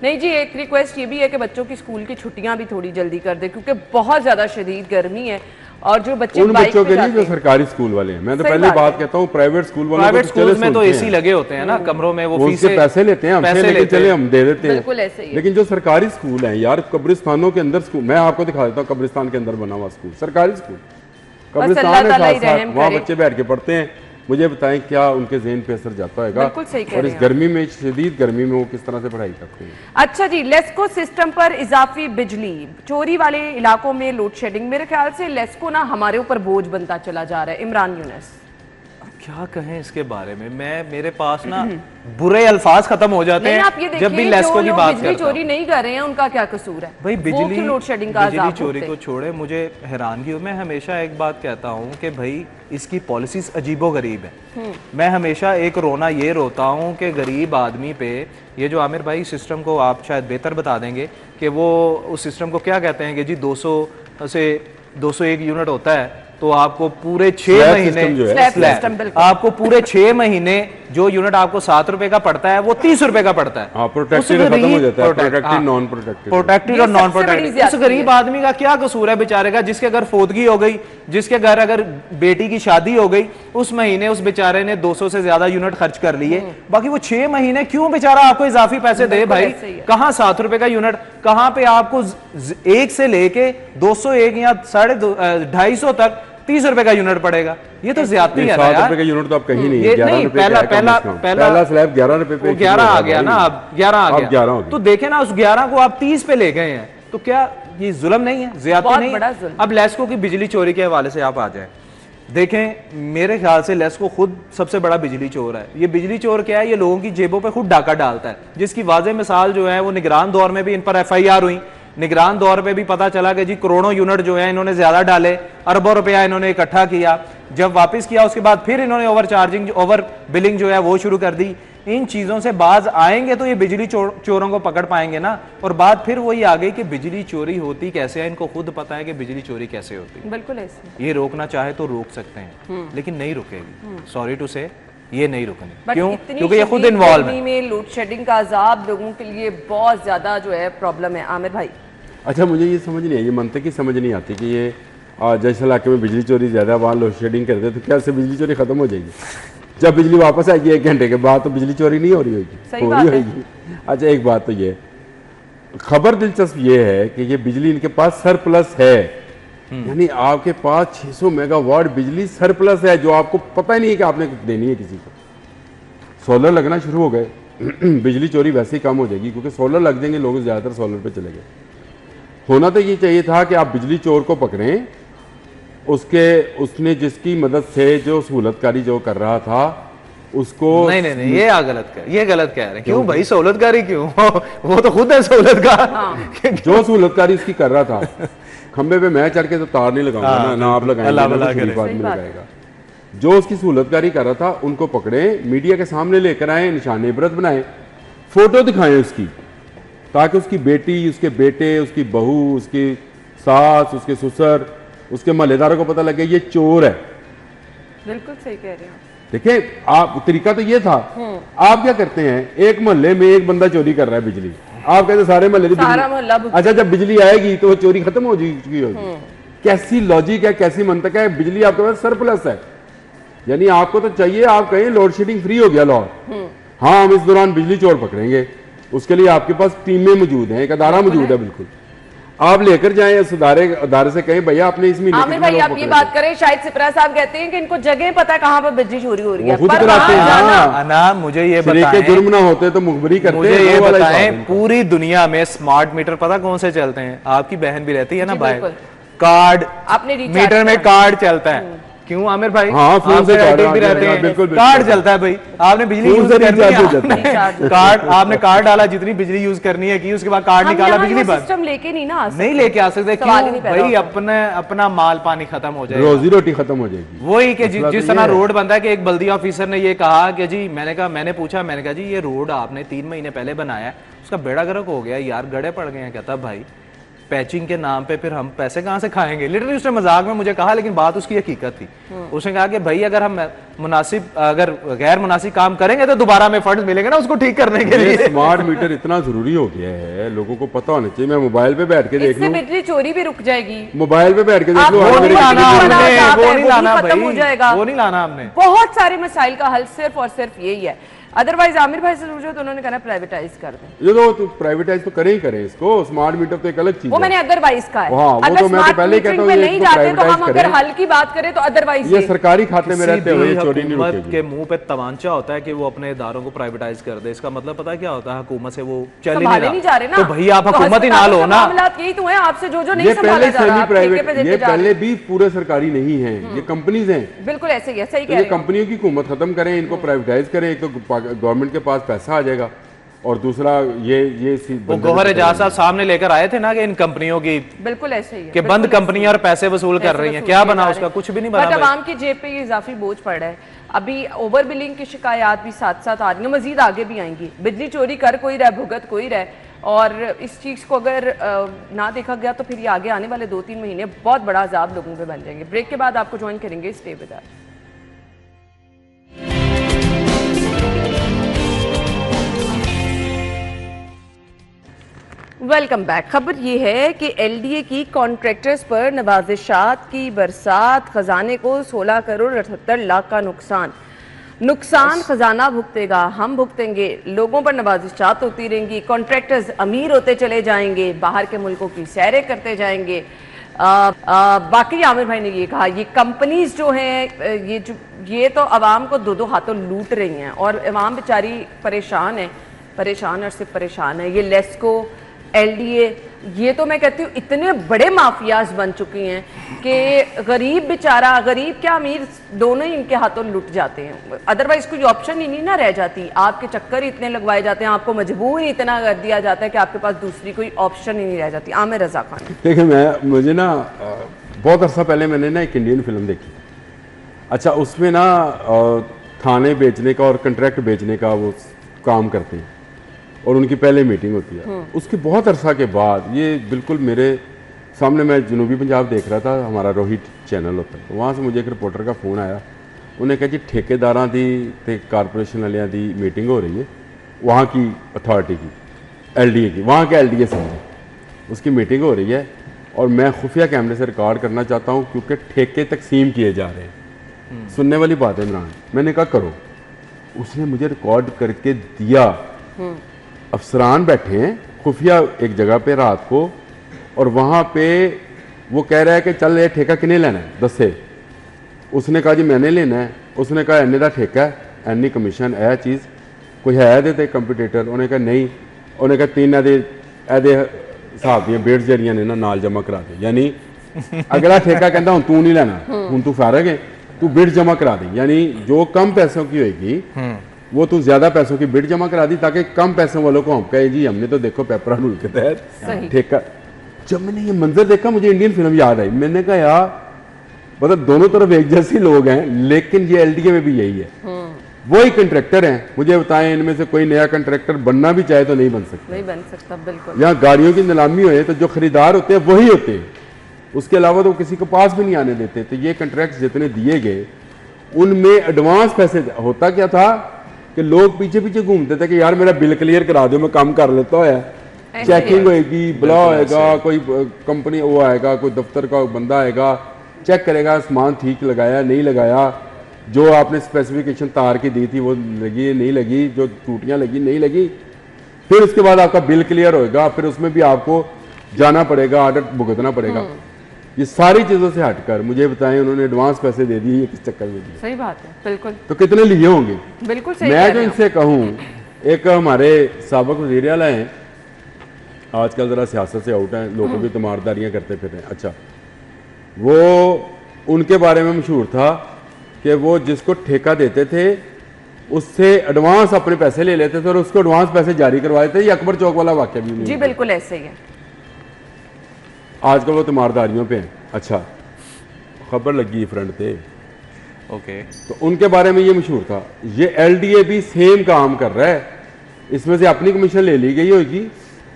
नहीं जी, एक रिक्वेस्ट ये भी है कि बच्चों की स्कूल की छुट्टियां भी थोड़ी जल्दी कर दे, क्योंकि बहुत ज्यादा शदीद गर्मी है। और जो बच्चे उन बच्चों के लिए जो सरकारी स्कूल वाले हैं, मैं तो पहले बात कहता हूँ, प्राइवेट स्कूल वालों प्राइवेट स्कूल में तो एसी लगे होते हैं ना कमरों में, वो फीसें पैसे लेते हैं हमसे, लेकिन चले हम दे देते हैं। बिल्कुल ऐसे ही। लेकिन जो सरकारी स्कूल हैं यार, कब्रिस्तानों के अंदर स्कूल, मैं आपको दिखा देता हूँ, कब्रिस्तान के अंदर बना हुआ स्कूल, सरकारी स्कूल, कब्रिस्तान है साथ साथ, वहाँ बच्चे बैठ के पढ़ते हैं। मुझे बताएं क्या उनके ज़हन पे असर जाता होगा, और इस गर्मी में, शदीद गर्मी में वो किस तरह से पढ़ाई करते हैं। अच्छा जी, लेस्को सिस्टम पर इजाफी बिजली, चोरी वाले इलाकों में लोड शेडिंग, मेरे ख्याल से लेस्को ना हमारे ऊपर बोझ बनता चला जा रहा है। इमरान यूनुस क्या कहें इसके बारे में, मेरे पास ना बुरे अल्फाज खत्म हो जाते हैं जब भी लेस्को की बात करता हूं। चोरी नहीं कर रहे हैं, उनका क्या कसूर है भाई? बिजली लोड शेडिंग का बिजली चोरी को छोड़े, मुझे हैरानगी हो, मैं हमेशा एक बात कहता हूं कि भाई इसकी पॉलिसीज अजीबोगरीब है। मैं हमेशा एक रोना ये रोता हूं कि गरीब आदमी पे ये जो आमिर भाई सिस्टम को आप शायद बेहतर बता देंगे कि वो उस सिस्टम को क्या कहते हैं कि जी 200 से 201 यूनिट होता है, तो आपको पूरे 6 महीने आपको पूरे 6 महीने जो यूनिट आपको 7 रुपए का पड़ता है वो 30 रुपए का पड़ता है। प्रोटेक्टेड खत्म हो जाता है, प्रोटेक्टेड नॉन प्रोटेक्टेड, प्रोटेक्टेड और नॉन प्रोटेक्टेड। उस गरीब आदमी का क्या कसूर है बेचारे का, जिसके घर फोदगी हो गई, जिसके घर अगर बेटी की शादी हो गई, उस महीने उस बेचारे ने 200 से ज्यादा यूनिट खर्च कर लिए, बाकी वो 6 महीने क्यों बेचारा आपको इजाफी पैसे दे भाई? कहाँ 7 रुपए का यूनिट, कहाँ पे आपको 1 से लेके 201 या 250 तक 30 रुपए का यूनिट पड़ेगा? ये तो ज्यादा है ना यार। 7 रुपए का यूनिट तो आप कहीं नहीं, ये नहीं, पहला स्लैब 11 रुपए पे, 11 आ गया ना, अब 11 आ गया, तो देखे ना उस 11 को आप 30 पे ले गए हैं, तो क्या ये जुल्म नहीं है, ज्यादती नहीं है? अब लेस्को की बिजली चोरी के हवाले से आप आ जाए, देखें मेरे ख्याल से लेस्को खुद सबसे बड़ा बिजली चोर है। ये बिजली चोर क्या है, ये लोगों की जेबों पे खुद डाका डालता है, जिसकी वाज़ेह मिसाल जो है वो निगरान दौर में भी इन पर FIR हुई, निगरान दौर पे भी पता चला कि जी करोड़ों यूनिट जो है इन्होंने ज्यादा डाले, अरबों रुपया इन्होंने इकट्ठा किया, जब वापस किया उसके बाद फिर इन्होंने ओवर चार्जिंग, ओवर बिलिंग जो है वो शुरू कर दी। इन चीजों से बाज आएंगे तो ये बिजली चोरों को पकड़ पाएंगे ना। और बात फिर वही आ गई कि बिजली चोरी होती कैसे है, इनको खुद पता है कि बिजली चोरी कैसे होती। बिल्कुल ऐसे। ये रोकना चाहे तो रोक सकते हैं, लेकिन नहीं रुकेगी, सॉरी टू से ये नहीं रुकनी। क्यों? क्योंकि ये खुद इन्वॉल्व है। में लोड शेडिंग का अजाब लोगों के लिए बहुत ज्यादा जो है प्रॉब्लम है। आमिर भाई अच्छा, मुझे ये समझ नहीं आई, ये मंतकी समझ नहीं आती कि ये जिस इलाके में बिजली चोरी ज्यादा, वहाँ लोड शेडिंग कर दे तो क्या से बिजली चोरी खत्म हो जाएगी? जब बिजली वापस आएगी 1 घंटे के बाद तो बिजली चोरी नहीं हो रही होगी, सही बात है। होगी। अच्छा एक बात तो ये खबर दिलचस्प ये है कि ये बिजली इनके पास सरप्लस है, यानी आपके पास 600 मेगावाट बिजली सरप्लस है जो आपको पता ही नहीं है कि आपने देनी है किसी को। सोलर लगना शुरू हो गए बिजली चोरी वैसे ही कम हो जाएगी क्योंकि सोलर लग जाएंगे, लोग ज़्यादातर सोलर पे चले गए। होना तो ये चाहिए था कि आप बिजली चोर को पकड़ें, उसने जिसकी मदद से जो सहूलतकारी जो कर रहा था उसको नहीं ये ये गलत कह रहे हैं। क्यों भाई सहूलतकारी क्यों वो तो खुद है सहूलतकार। जो सहूलतकारी उसकी कर रहा था खंबे पे मैं चढ़ के तो तार नहीं लगाऊंगा ना आप लगाएंगे ना तो शरीफ आदमी लगाएगा। जो उसकी सहूलतकारी कर रहा था उनको पकड़े, मीडिया के सामने लेकर आए, निशान इबरत बनाए, फोटो दिखाएं उसकी, ताकि उसकी बेटी, उसके बेटे, उसकी बहू, उसकी सास, उसके ससुर, उसके महल्लेदारों को पता लगे ये चोर है। बिल्कुल सही कह रहे हैं। देखिए आप तरीका तो ये था। आप क्या करते हैं, एक मोहल्ले में एक बंदा चोरी कर रहा है बिजली, आप कहते सारे मोहल्ले की बिजली, अच्छा जब बिजली आएगी तो वो चोरी खत्म हो चुकी होगी। कैसी लॉजिक है, कैसी मंतक है, बिजली आपके पास सरप्लस है, यानी आपको तो चाहिए आप कहें लोड शेडिंग फ्री हो गया लाहौर, हाँ हम इस दौरान बिजली चोर पकड़ेंगे, उसके लिए आपके पास टीमें मौजूद हैं, एक अदारा मौजूद है, बिल्कुल आप लेकर जाएं उस अदारे से कहें भैया आपने इस महीने आमिर भाई आप ये बात करें, शायद सिपरा साहब कहते हैं कि इनको जगह पता है कहाँ पर बिजली चोरी हो रही है, खुद कराते हैं ना। मुझे ये बताएं, जुर्म ना होते तो मुखबरी करते, मुझे ये बताएं पूरी दुनिया में स्मार्ट मीटर पता कौन से चलते हैं? आपकी बहन भी रहती है ना बाहर, कार्ड, मीटर में कार्ड चलता है। क्यों आमिर भाई? हाँ, फोन से कार्ड भी रहते हैं, कार्ड चलता है भाई, आपने बिजली यूज करनी है, कार्ड आपने कार्ड डाला, जितनी बिजली यूज करनी है की, उसके बाद कार्ड निकाला, बिजली बंद। सिस्टम लेके नहीं लेके आ सकते, क्यों भाई? अपना माल पानी खत्म हो जाएगा, रोजी रोटी खत्म हो जाएगी। वही कि जिस तरह रोड बनता है कि एक बल्दिया ऑफिसर ने ये कहा कि जी, मैंने पूछा जी ये रोड आपने 3 महीने पहले बनाया है, उसका बेड़ा गर्क हो गया यार, गड्ढे पड़ गए हैं। कहता भाई पैचिंग के नाम पे फिर हम पैसे कहां से खाएंगे? लिटरली उसने मजाक में मुझे कहा, लेकिन बात उसकी हकीकत थी। उसने कहा कि भाई अगर हम अगर गैर मुनासिब काम करेंगे तो दोबारा में फंड्स मिलेंगे ना उसको ठीक करने के लिए। स्मार्ट मीटर इतना जरूरी हो गया है, लोगों को पता होना चाहिए। मैं मोबाइल पे बैठ के देख लूं, बिजली चोरी भी रुक जाएगी, मोबाइल पे बैठ के देख लूं, वो नहीं लाना भाई, वो नहीं लाना हमने। बहुत सारे मसाइल का हल सिर्फ और सिर्फ यही है। अदरवाइज आमिर भाई से पूछो तो उन्होंने कहा प्राइवेटाइज कर दें। ये तो प्राइवेटाइज तो करें ही करें इसको, स्मार्ट मीटर तो एक अलग चीज है। वो मैंने अदरवाइज कहा है। हाँ, वो तो मैं तो पहले ही कहता हूं ये नहीं जाते तो हम अगर हल की बात करें तो अदरवाइज ये सरकारी खाते में रहते हुए चोरी नहीं रुकेगी। के मुंह पे तमांचा होता है कि वो अपने इदारों को प्राइवेटाइज कर दे, इसका मतलब पता क्या होता है? हुकूमत से वो चल ही नहीं जा रहे ना, तो भैया आप हुकूमत ही ना लो ना। यही तो है, आपसे जो नहीं संभाला जा रहा, ये पहले भी पूरे सरकारी नहीं है, ये कंपनीज हैं। बिल्कुल ऐसे ही है, सही कह रहे हैं। कंपनियों की हुकूमत खत्म करें, इनको प्राइवेटाइज करें, एक तो गवर्नमेंट के पास पैसा आ जाएगा, और दूसरा ये वो गौहर एजाज साहब सामने लेकर आए थे ना कि इन कंपनियों की बिल्कुल ऐसे ही है कि बंद कंपनियां और पैसे वसूल कर रही हैं। क्या बना उसका? कुछ भी नहीं बना। आवाम की जेब पे ये इजाफी बोझ पड़ रहा है। अभी ओवर बिलिंग की शिकायत भी साथ साथ आ रही है, मजीद आगे भी आएंगी। बिजली चोरी कर कोई रहे, भुगत कोई रहे, और इस चीज़ को अगर ना देखा गया तो फिर ये आगे आने वाले 2-3 महीने बहुत बड़ा अजाब लोगों पे बन जाएंगे। ब्रेक के बाद आपको ज्वाइन करेंगे, stay with us. Welcome back. खबर ये है कि एलडीए की कॉन्ट्रैक्टर्स पर नवाजिशात की बरसात, खजाने को 16 करोड़ 78 लाख का नुकसान खजाना भुगतेगा, हम भुगतेंगे। लोगों पर नवाजिशात होती रहेंगी, कॉन्ट्रैक्टर्स अमीर होते चले जाएंगे, बाहर के मुल्कों की सैरें करते जाएंगे। बाकी आमिर भाई ने ये कहा, ये कंपनीज जो हैं ये तो अवाम को दो हाथों लूट रही हैं, और अवाम बेचारी परेशान है, परेशान और सिर्फ परेशान है। ये लेस्को, एलडीए, ये तो मैं कहती हूँ इतने बड़े माफियाज बन चुकी हैं कि गरीब बेचारा, गरीब क्या अमीर, दोनों ही इनके हाथों लुट जाते हैं। अदरवाइज कोई ऑप्शन ही नहीं ना रह जाती, आपके चक्कर इतने लगवाए जाते हैं, आपको मजबूर ही इतना कर दिया जाता है कि आपके पास दूसरी कोई ऑप्शन ही नहीं रह जाती। आमिर रजा खान, देखिए मुझे ना बहुत अर्सा पहले मैंने ना एक इंडियन फिल्म देखी। अच्छा, उसमें ना थाने बेचने का और कंट्रैक्ट बेचने का वो काम करते हैं, और उनकी पहले मीटिंग होती है। उसके बहुत अरसा के बाद ये बिल्कुल मेरे सामने, मैं जनूबी पंजाब देख रहा था, हमारा रोहित चैनल होता है, तो वहाँ से मुझे एक रिपोर्टर का फ़ोन आया। उन्हें कहा जी ठेकेदारां दी ते कारपोरेशन वालियां दी मीटिंग हो रही है, वहाँ की अथॉरिटी की, एलडीए की, वहाँ के एलडीए समझे, उसकी मीटिंग हो रही है, और मैं खुफिया कैमरे से रिकॉर्ड करना चाहता हूँ क्योंकि ठेके तकसीम किए जा रहे हैं। सुनने वाली बात है इमरान। मैंने कहा करो, उसने मुझे रिकॉर्ड करके दिया। अफसरान बैठे हैं खुफिया एक जगह पे रात को, और वहाँ पे वो कह रहा है कि चल ये ठेका किने लेना है दसे। उसने कहा जी मैंने लेना है। उसने कहा इन्ने का ठेका है, एनी कमीशन है चीज़ कोई है ये कंपीटेटर। उन्हें कहा नहीं। उन्हें कहा तीन एदे हिसाब दी बेट्स जड़ियाँ ने ना नाल जमा करा दे। यानी अगला ठेका कहता हूँ तू नहीं लेना, हूँ तू फारग है, तू बिड जमा करा दे। यानी जो कम पैसों की होगी वो तू ज्यादा पैसों की बिड जमा करा दी, ताकि कम पैसों वालों को हम कहे जी हमने तो देखो पेपर रूल के तहत ठेका। जब मैंने ये मंजर देखा मुझे इंडियन फिल्म याद आई। मैंने कहा यार मतलब दोनों तरफ एक जैसे लोग हैं, लेकिन ये एलडीए में भी यही है। वही कंट्रैक्टर हैं। मुझे बताएं इनमें से कोई नया कंट्रैक्टर बनना भी चाहे तो नहीं बन सकता। नहीं बन सकता, बिल्कुल। यहाँ गाड़ियों की नीलामी हुए तो जो खरीदार होते हैं वही होते हैं, उसके अलावा तो किसी को पास भी नहीं आने देते। तो ये कंट्रैक्ट जितने दिए गए उनमें एडवांस पैसे, होता क्या था कि लोग पीछे पीछे घूमते थे कि यार मेरा बिल क्लियर करा दो, मैं काम कर लेता है। चेकिंग होएगी, बुला होएगा, कोई कंपनी वो आएगा, कोई दफ्तर का बंदा आएगा, चेक करेगा सामान ठीक लगाया नहीं लगाया, जो आपने स्पेसिफिकेशन तार की दी थी वो लगी नहीं लगी, जो टूटियां लगी नहीं लगी। फिर उसके बाद आपका बिल क्लियर होएगा, फिर उसमें भी आपको जाना पड़ेगा, ऑर्डर भुगतना पड़ेगा। ये सारी चीजों से हटकर मुझे बताएं उन्होंने एडवांस पैसे दे दिए, ये किस चक्कर में दिए? सही बात है, बिल्कुल। तो कितने लिए होंगे? बिल्कुल सही। मैं जो इनसे कहूँ, एक हमारे साबिक वज़ीर आला हैं, आजकल जरा सियासत से आउट हैं, लोगों की तमारदारियां करते फिर हैं। अच्छा, वो उनके बारे में मशहूर था कि वो जिसको ठेका देते थे उससे एडवांस अपने पैसे ले लेते थे और उसको एडवांस पैसे जारी करवाए थे। ये अकबर चौक वाला वाक्य भी नहीं? जी बिल्कुल ऐसे ही है। आजकल वो तीमारदारियों पे हैं। अच्छा, खबर लगी फ्रंट पे, ओके। तो उनके बारे में ये मशहूर था। ये एलडीए भी सेम काम कर रहा है, इसमें से अपनी कमीशन ले ली गई होगी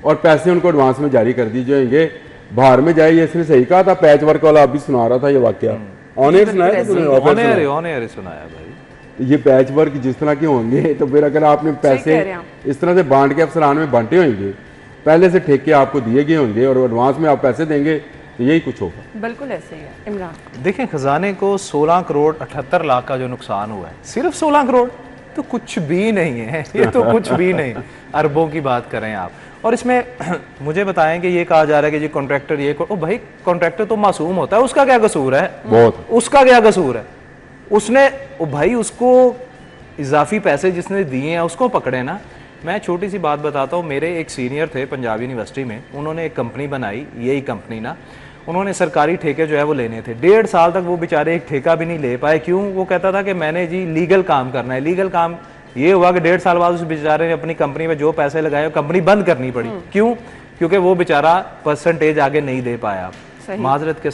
और पैसे उनको एडवांस में जारी कर दी जाएंगे। बाहर में जाए, इसने सही कहा था, पैच वर्क वाला अभी सुना रहा था ये वाक्य। ऑन एयर सुनाया सुनाया भाई। ये पैच वर्क जिस तरह के होंगे, तो फिर अगर आपने पैसे इस तरह से बांट के अफसरान में बांटे होंगे, पहले से ठेके आपको दिए गए होंगे और एडवांस में आप पैसे देंगे, तो यही कुछ होगा। बिल्कुल ऐसे ही है इमरान। देखें, खजाने को 16 करोड़ 78 लाख का जो नुकसान हुआ है, सिर्फ 16 करोड़ तो कुछ भी नहीं है। ये तो कुछ भी नहीं, अरबों की बात करें आप। और इसमें मुझे बताएं कि ये कहा जा रहा है कि जी कॉन्ट्रैक्टर ये ओ भाई, कॉन्ट्रैक्टर तो मासूम होता है, उसका क्या कसूर है? बहुत। उसका क्या कसूर है? उसने ओ भाई उसको इजाफी पैसे जिसने दिए हैं उसको पकड़े ना। मैं छोटी सी बात बताता हूँ। मेरे एक सीनियर थे पंजाब यूनिवर्सिटी में, उन्होंने एक कंपनी बनाई, यही कंपनी ना, उन्होंने सरकारी ठेके जो है वो लेने थे। 1.5 साल तक वो बेचारे एक ठेका भी नहीं ले पाए। क्यों? वो कहता था कि मैंने जी लीगल काम करना है। लीगल काम ये हुआ कि 1.5 साल बाद उस बेचारे ने अपनी कंपनी में जो पैसे लगाए कंपनी बंद करनी पड़ी। क्यों? क्योंकि वो बेचारा परसेंटेज आगे नहीं दे पाया। माजरत के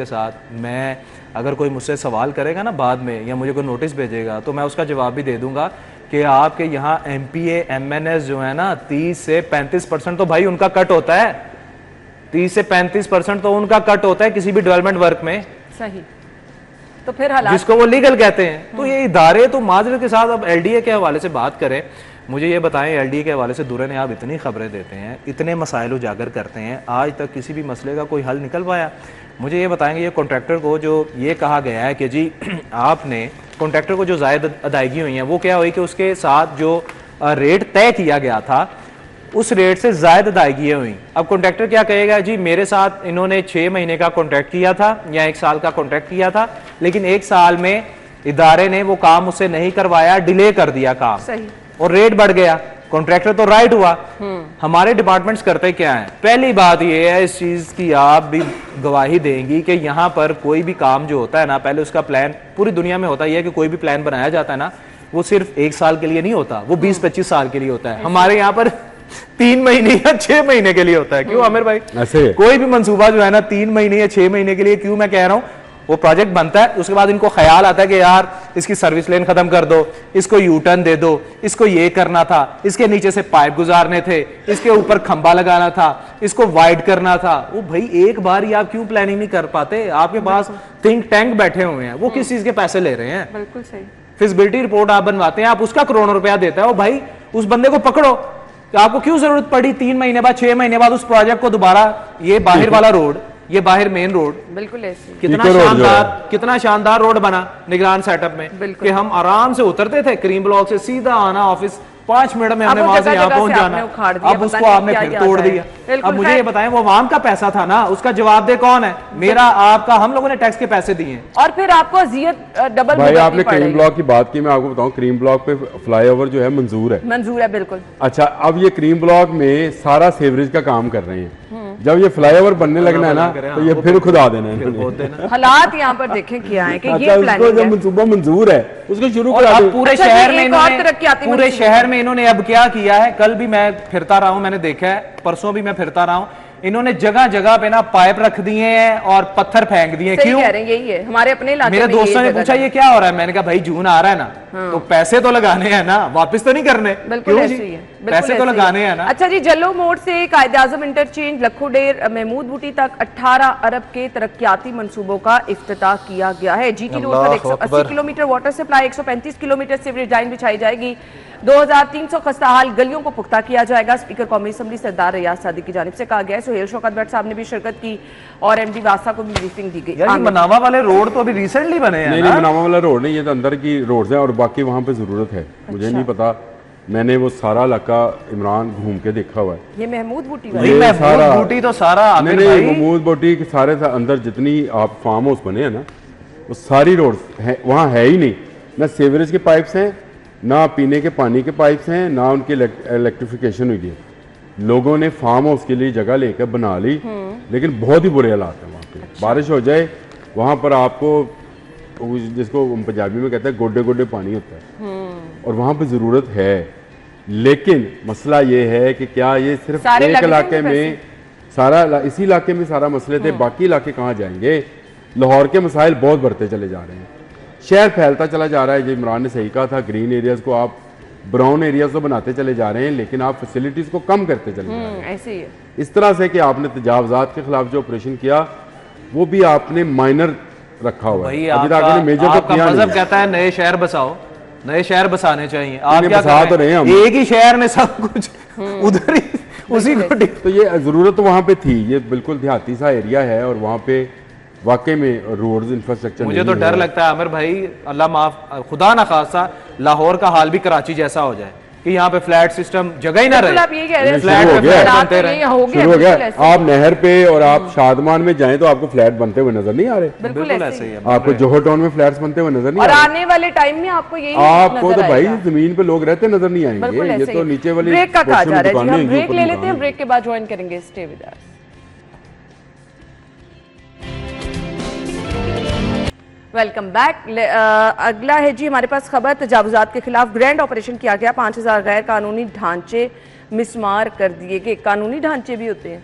साथ मैं, अगर कोई मुझसे सवाल करेगा ना बाद में या मुझे कोई नोटिस भेजेगा, तो मैं उसका जवाब भी दे दूंगा कि आपके यहाँ MPA MNS जो है ना 30 से 35% तो भाई उनका कट होता है। 30 से 35% तो उनका कट होता है किसी भी डेवलपमेंट वर्क में। सही। तो फिर हालात जिसको वो लीगल कहते हैं। तो ये इदारे तो माजरत के साथ, अब LDA के हवाले से बात करें, मुझे ये बताएं LDA के हवाले से दुर्रे आप इतनी खबरें देते हैं, इतने मसाइल उजागर करते हैं, आज तक किसी भी मसले का कोई हल निकल पाया? मुझे ये बताएंगे, ये कॉन्ट्रैक्टर को जो ये कहा गया है कि जी आपने कॉन्ट्रैक्टर को जो ज़ायद अदायगी हुई है वो क्या हुई कि उसके साथ जो रेट तय किया गया था उस रेट से ज़ायद अदायगियाँ हुई। अब कॉन्ट्रैक्टर क्या कहेगा, जी मेरे साथ इन्होंने 6 महीने का कॉन्ट्रैक्ट किया था या 1 साल का कॉन्ट्रैक्ट किया था, लेकिन 1 साल में इदारे ने वो काम उससे नहीं करवाया, डिले कर दिया काम। सही। और रेट बढ़ गया, कॉन्ट्रैक्टर तो राइट हुआ। हमारे डिपार्टमेंट्स करते क्या है? पहली बात ये है, इस चीज की आप भी गवाही देंगी कि यहाँ पर कोई भी काम जो होता है ना, पहले उसका प्लान, पूरी दुनिया में होता है कि कोई भी प्लान बनाया जाता है ना, वो सिर्फ 1 साल के लिए नहीं होता, वो 20-25 साल के लिए होता है। हमारे यहाँ पर 3 महीने या 6 महीने के लिए होता है। क्यों आमिर भाई? ऐसे कोई भी मंसूबा जो है ना 3 महीने या 6 महीने के लिए, क्यों मैं कह रहा हूँ, वो प्रोजेक्ट बनता है, उसके बाद इनको ख्याल आता है कि यार इसकी सर्विस लेन खत्म कर दो, इसको यू टर्न दे दो, इसको ये करना था, इसके नीचे से पाइप गुजारने थे, इसके ऊपर खंबा लगाना था, इसको वाइड करना था। वो भाई एक बार ही आप क्यों प्लानिंग नहीं कर पाते? आपके पास थिंक टैंक बैठे हुए हैं, वो किस चीज के पैसे ले रहे हैं? बिल्कुल सही। फिजिबिलिटी रिपोर्ट आप बनवाते हैं, आप उसका करोड़ों रुपया देता है। वो भाई उस बंदे को पकड़ो। आपको क्यों जरूरत पड़ी 3 महीने बाद, 6 महीने बाद उस प्रोजेक्ट को दोबारा, ये बाहर वाला रोड, ये बाहर मेन रोड, बिल्कुल ऐसे ही। कितना शानदार रोड बना निगरान सेटअप में बिल्कुल। कि हम आराम से उतरते थे क्रीम ब्लॉक से, सीधा आना ऑफिस, 5 मिनट में हमने वहां से यहाँ पहुंच जाना। अब उसको आपने फिर तोड़ दिया। अब मुझे ये बताएं, वो आवाम का पैसा था ना, उसका जवाबदेह कौन है? मेरा, आपका, हम लोगों ने टैक्स के पैसे दिए हैं। और फिर आपको अजियत डबल भाई आपने क्रीम ब्लॉक की बात की, मैं आपको बताऊं क्रीम ब्लॉक पे फ्लाईओवर जो है मंजूर है बिल्कुल। अच्छा, अब ये क्रीम ब्लॉक में सारा सेवरेज का काम कर रहे हैं। जब ये फ्लाईओवर बनने लगना है ना, तो ये फिर खुदा देना है। हालात यहाँ पर देखें क्या है कि अच्छा, ये प्लानिंग है। मंसूबा मंजूर है उसको शुरू और करा अब दो। पूरे अच्छा, शहर ये में एक और इन्होंने, तरक्याती पूरे मंसूबा। शहर में इन्होंने अब क्या किया है, कल भी मैं फिरता रहा हूं, मैंने देखा है, परसों भी मैं फिरता रहा हूं, इन्होंने जगह जगह पे ना पाइप रख दिए हैं और पत्थर फेंक दिए हैं। सही क्यों? कह रहे हैं, यही है हमारे अपने इलाके मेरे में दोस्तों यही ने जगह पूछा है। ये क्या हो रहा है, मैंने कहा भाई जून आ रहा है ना, तो पैसे तो लगाने हैं ना, वापस तो नहीं करने। बिल्कुल क्यों ऐसे जी? ही है, बिल्कुल पैसे तो ऐसे ही लगाने हैं ना। अच्छा जी, जल्लो मोड़ से कायद-ए-आज़म इंटरचेंज लखोडेर महमूद बूटी तक 18 अरब के तरक्याती मंसूबों का इफ्तिताह किया गया है। जीटी रोड पर 180 kilometre water supply, 135 kilometre sewerage line बिछाई जाएगी, 2300 खस्ताहाल गलियों को पुख्ता किया जाएगा। स्पीकर कौमी असम्बली सरदार रियाज सादिक की जानिब से कहा गया है। सुहेल शौकत भट्ट साहब ने भी शिरकत की और एमडी वासा को भी ब्रीफिंग दी गई। यार ये मनावा वाले रोड तो अभी रिसेंटली बने हैं नहीं ना? मनावा वाला रोड नहीं, ये तो अंदर की रोड है और बाकी वहाँ पे जरूरत है। मुझे नहीं पता, मैंने वो सारा इलाका इमरान घूम के देखा हुआ है। ये महमूद बूटी नहीं, महमूद बूटी तो सारा आमिर नहीं, भाई, महमूद बूटी के सारे अंदर जितनी आप फार्म हाउस बने हैं ना, वो सारी रोड है, वहाँ है ही नहीं, ना सीवरेज के पाइप्स हैं, ना पीने के पानी के पाइप्स हैं, ना उनकी इलेक्ट्रिफिकेशन हुई है। लोगों ने फार्म हाउस के लिए जगह लेकर बना ली, लेकिन बहुत ही बुरे हालात हैं वहाँ पे। बारिश हो जाए वहाँ पर आपको, जिसको पंजाबी में कहते हैं गोडे गोडे पानी होता है, और वहाँ पे ज़रूरत है। लेकिन मसला ये है कि क्या ये सिर्फ एक इलाके में सारा, इसी इलाके में सारा मसले थे, बाकी इलाके कहाँ जाएंगे? लाहौर के मसाइल बहुत बढ़ते चले जा रहे हैं, शहर फैलता चला जा रहा है। जो इमरान ने सही कहा था, ग्रीन एरियाज़ को आप ब्राउन एरियाज तो बनाते चले जा रहे हैं, लेकिन आप फैसिलिटीज़ को कम करते चले जा रहे हैं। ऐसे ही है। इस तरह से कि आपने तजावजात के खिलाफ जो ऑपरेशन किया वो भी आपने माइनर रखा हुआ है, अभी तक आपने मेजर तो आपका किया मजहब नहीं। कहता है नए शहर बसाओ, नए शहर बसाने चाहिए। आप क्या बसा कर तो रहे रहे हैं? हैं हम। एक ही शहर में सब कुछ उधर ही उसी को तो ये ज़रूरत तो वहाँ पे थी, ये बिल्कुल देहाती सा एरिया है और वहाँ पे वाकई में रोड्स इंफ्रास्ट्रक्चर मुझे तो डर लगता है आमिर भाई, अल्लाह माफ, खुदा ना खासा लाहौर का हाल भी कराची जैसा हो जाए कि यहाँ पे फ्लैट सिस्टम जगह ही ना रहे। आप यही कह रहे हैं, फ्लैट शुरू हो गया, बनते रहे। शुरू हो गया। आप नहर पे और आप शादमान में जाएं तो आपको फ्लैट बनते हुए नजर नहीं आ रहे। बिल्कुल ऐसे ही है। आपको जोहर टाउन में फ्लैट्स बनते हुए नजर नहीं आ और रहे। आने वाले टाइम में आपको यही आपको नजर तो भाई आएगा। जमीन पे लोग रहते नजर नहीं आएंगे, बिल्कुल ये ऐसे तो ही। नीचे वाली ब्रेक का कहा जा रहा है जी, दुकानें हम हैं, ब्रेक ऊपर ले लेते हैं, दुकानें। ब्रेक के बाद ज्वाइन करेंगे। Stay with us. Welcome back. अगला है जी हमारे पास खबर, तजावुजात के खिलाफ ग्रैंड ऑपरेशन किया गया, 5000 गैर कानूनी ढांचे मिसमार कर दिए गए। कानूनी ढांचे भी होते हैं?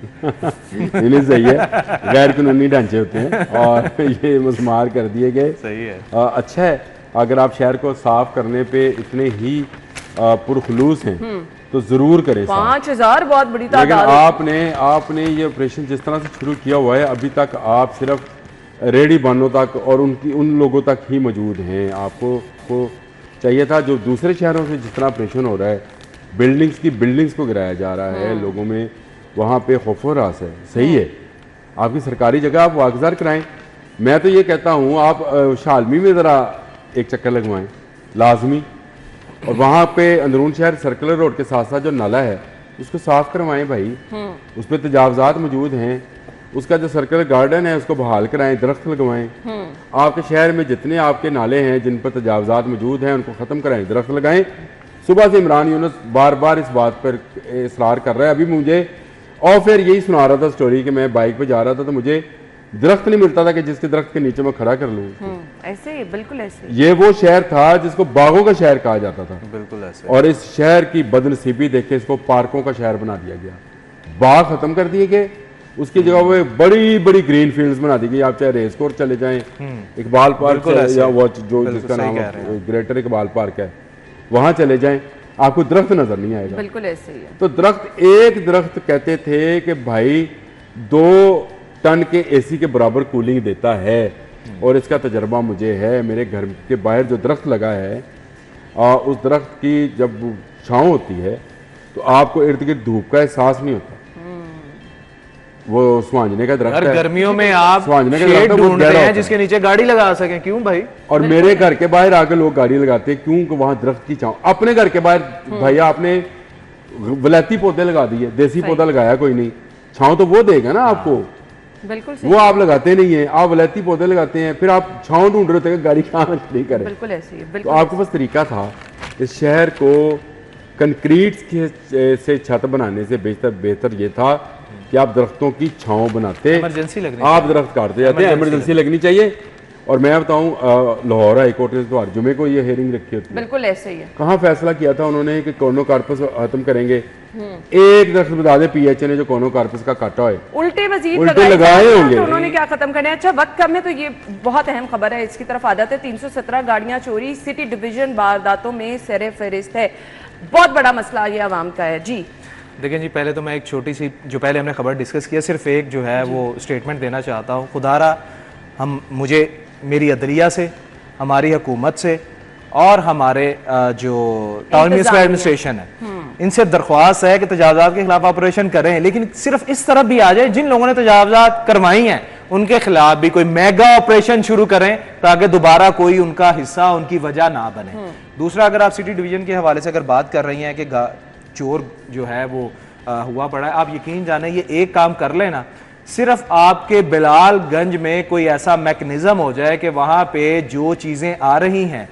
नहीं सही है, गैर कानूनी ढांचे होते हैं और ये मिसमार कर दिए गए। सही है। अच्छा है, अगर आप शहर को साफ करने पे इतने ही पुरखलूस हैं तो जरूर करें साफ। 5000 बहुत बड़ी लेकिन तादाद। आपने ये ऑपरेशन जिस तरह से शुरू किया हुआ है, अभी तक आप सिर्फ रेडी बानों तक और उन लोगों तक ही मौजूद हैं। आपको चाहिए था जो दूसरे शहरों से जिस तरह ऑपरेशन हो रहा है, बिल्डिंग्स को गिराया जा रहा है, लोगों में वहाँ पे खौफ व रास है। सही है, आपकी सरकारी जगह आप वागजार कराएं। मैं तो ये कहता हूँ आप शालमी में ज़रा एक चक्कर लगवाएं लाजमी, और वहाँ पे अंदरून शहर सर्कुलर रोड के साथ साथ जो नाला है उसको साफ करवाएं भाई। उस पर तजावजात मौजूद हैं, उसका जो सर्कुलर गार्डन है उसको बहाल कराएं, दरख्त लगवाएं। आपके शहर में जितने आपके नाले हैं जिन पर तजावजात मौजूद हैं उनको ख़त्म कराएं, दरख्त लगाएं। सुबह से इमरान यूनुस बार बार इस बात पर इसरार कर रहा है। अभी मुझे और फिर यही सुना रहा था स्टोरी कि मैं बाइक पे जा रहा था तो मुझे दरख्त नहीं मिलता था कि जिसके दरख्त के नीचे मैं खड़ा कर लूँ। ऐसे ही, बिल्कुल ऐसे। ये वो शहर था जिसको बागों का शहर कहा जाता था, बिल्कुल ऐसे। और इस शहर की बदनसीबी देख के इसको पार्कों का शहर बना दिया गया, बाग खत्म कर दिए गए, उसकी जगह वो बड़ी बड़ी ग्रीन फील्ड्स बना दी गई। आप चाहे रेस कोर्स चले जाएं, इकबाल पार्क या वो जो जिसका नाम ग्रेटर इकबाल पार्क है, वहां चले जाएं, आपको दरख्त नजर नहीं आएगा। बिल्कुल ऐसे ही है। तो दरख्त, एक दरख्त कहते थे कि भाई 2 टन के एसी के बराबर कूलिंग देता है, और इसका तजर्बा मुझे है। मेरे घर के बाहर जो दरख्त लगा है, उस दरख्त की जब छाँव होती है तो आपको इर्द गिर्द धूप का एहसास नहीं होता। वो सुहांजने का दरख्त यार है। गर्मियों में आप सुहांजने का शेड दरख्त है, वो ढूंढ रहे गहरा हैं होता जिसके नीचे गाड़ी लगा सकें, क्यों भाई? और मेरे घर के बाहर आके लोग गाड़ी लगाते हैं, क्योंकि वहां दरख्त की छांव। अपने घर के बाहर भैया आपने वलैती पौधे लगा दिए, देसी पौधा लगाया कोई नहीं, छांव तो वो देगा ना आपको, बिल्कुल सही, वो आप लगाते नहीं है। आप वलैती पौधे लगाते हैं, फिर आप छांव ढूंढ रहे होते हैं गाड़ी कहाँ खड़ी करे। बिल्कुल ऐसी है, तो बिल्कुल। आपके पास तरीका था इस शहर को कंक्रीट से छत बनाने से बेहतर ये था कि आप दरख्तों की छांव बनाते, इमरजेंसी लगनी आप दरख्त काटते जाते हैं, इमरजेंसी लगनी चाहिए। और मैं बताऊं लाहौर हाई कोर्ट ने तो हर जुमे को ये हेयरिंग रखी होती है, बिल्कुल ऐसे ही है। कहाँ फैसला किया था उन्होंने कि कोर्नोकार्पस खत्म करेंगे। एक दरख्त बता दे पीएचए ने जो कोर्नोकार्पस का काटा है, उल्टे मजीद उल्टे लगाए होंगे। तो उन्होंने क्या खत्म करना है। अच्छा वक्त कम है तो ये बहुत अहम खबर है, इसकी तरफ आदत है। 317 गाड़ियां चोरी, सिटी डिवीजन वारदातों में सरे फहरिस्त है। बहुत बड़ा मसला ये आवाम का है जी। देखिए जी, पहले तो मैं एक छोटी सी जो पहले हमने खबर डिस्कस किया, सिर्फ एक जो है वो स्टेटमेंट देना चाहता हूँ। खुदारा मुझे मेरी अदलिया से, हमारी हुकूमत से और हमारे जो टाउन म्यूनिसिपल एडमिनिस्ट्रेशन है, इनसे दरख्वास्त है कि तजावजात के खिलाफ ऑपरेशन करें, लेकिन सिर्फ इस तरफ भी आ जाए जिन लोगों ने तजावजात करवाई हैं उनके खिलाफ भी कोई मेगा ऑपरेशन शुरू करें ताकि दोबारा कोई उनका हिस्सा, उनकी वजह ना बने। दूसरा, अगर आप सिटी डिवीजन के हवाले से अगर बात कर रही हैं कि चोर जो है वो हुआ पड़ा है, आप यकीन जाने ये एक काम कर लेना, सिर्फ आपके बिलालगंज में कोई ऐसा मैकेनिज्म हो जाए कि वहां पे जो चीजें आ रही हैं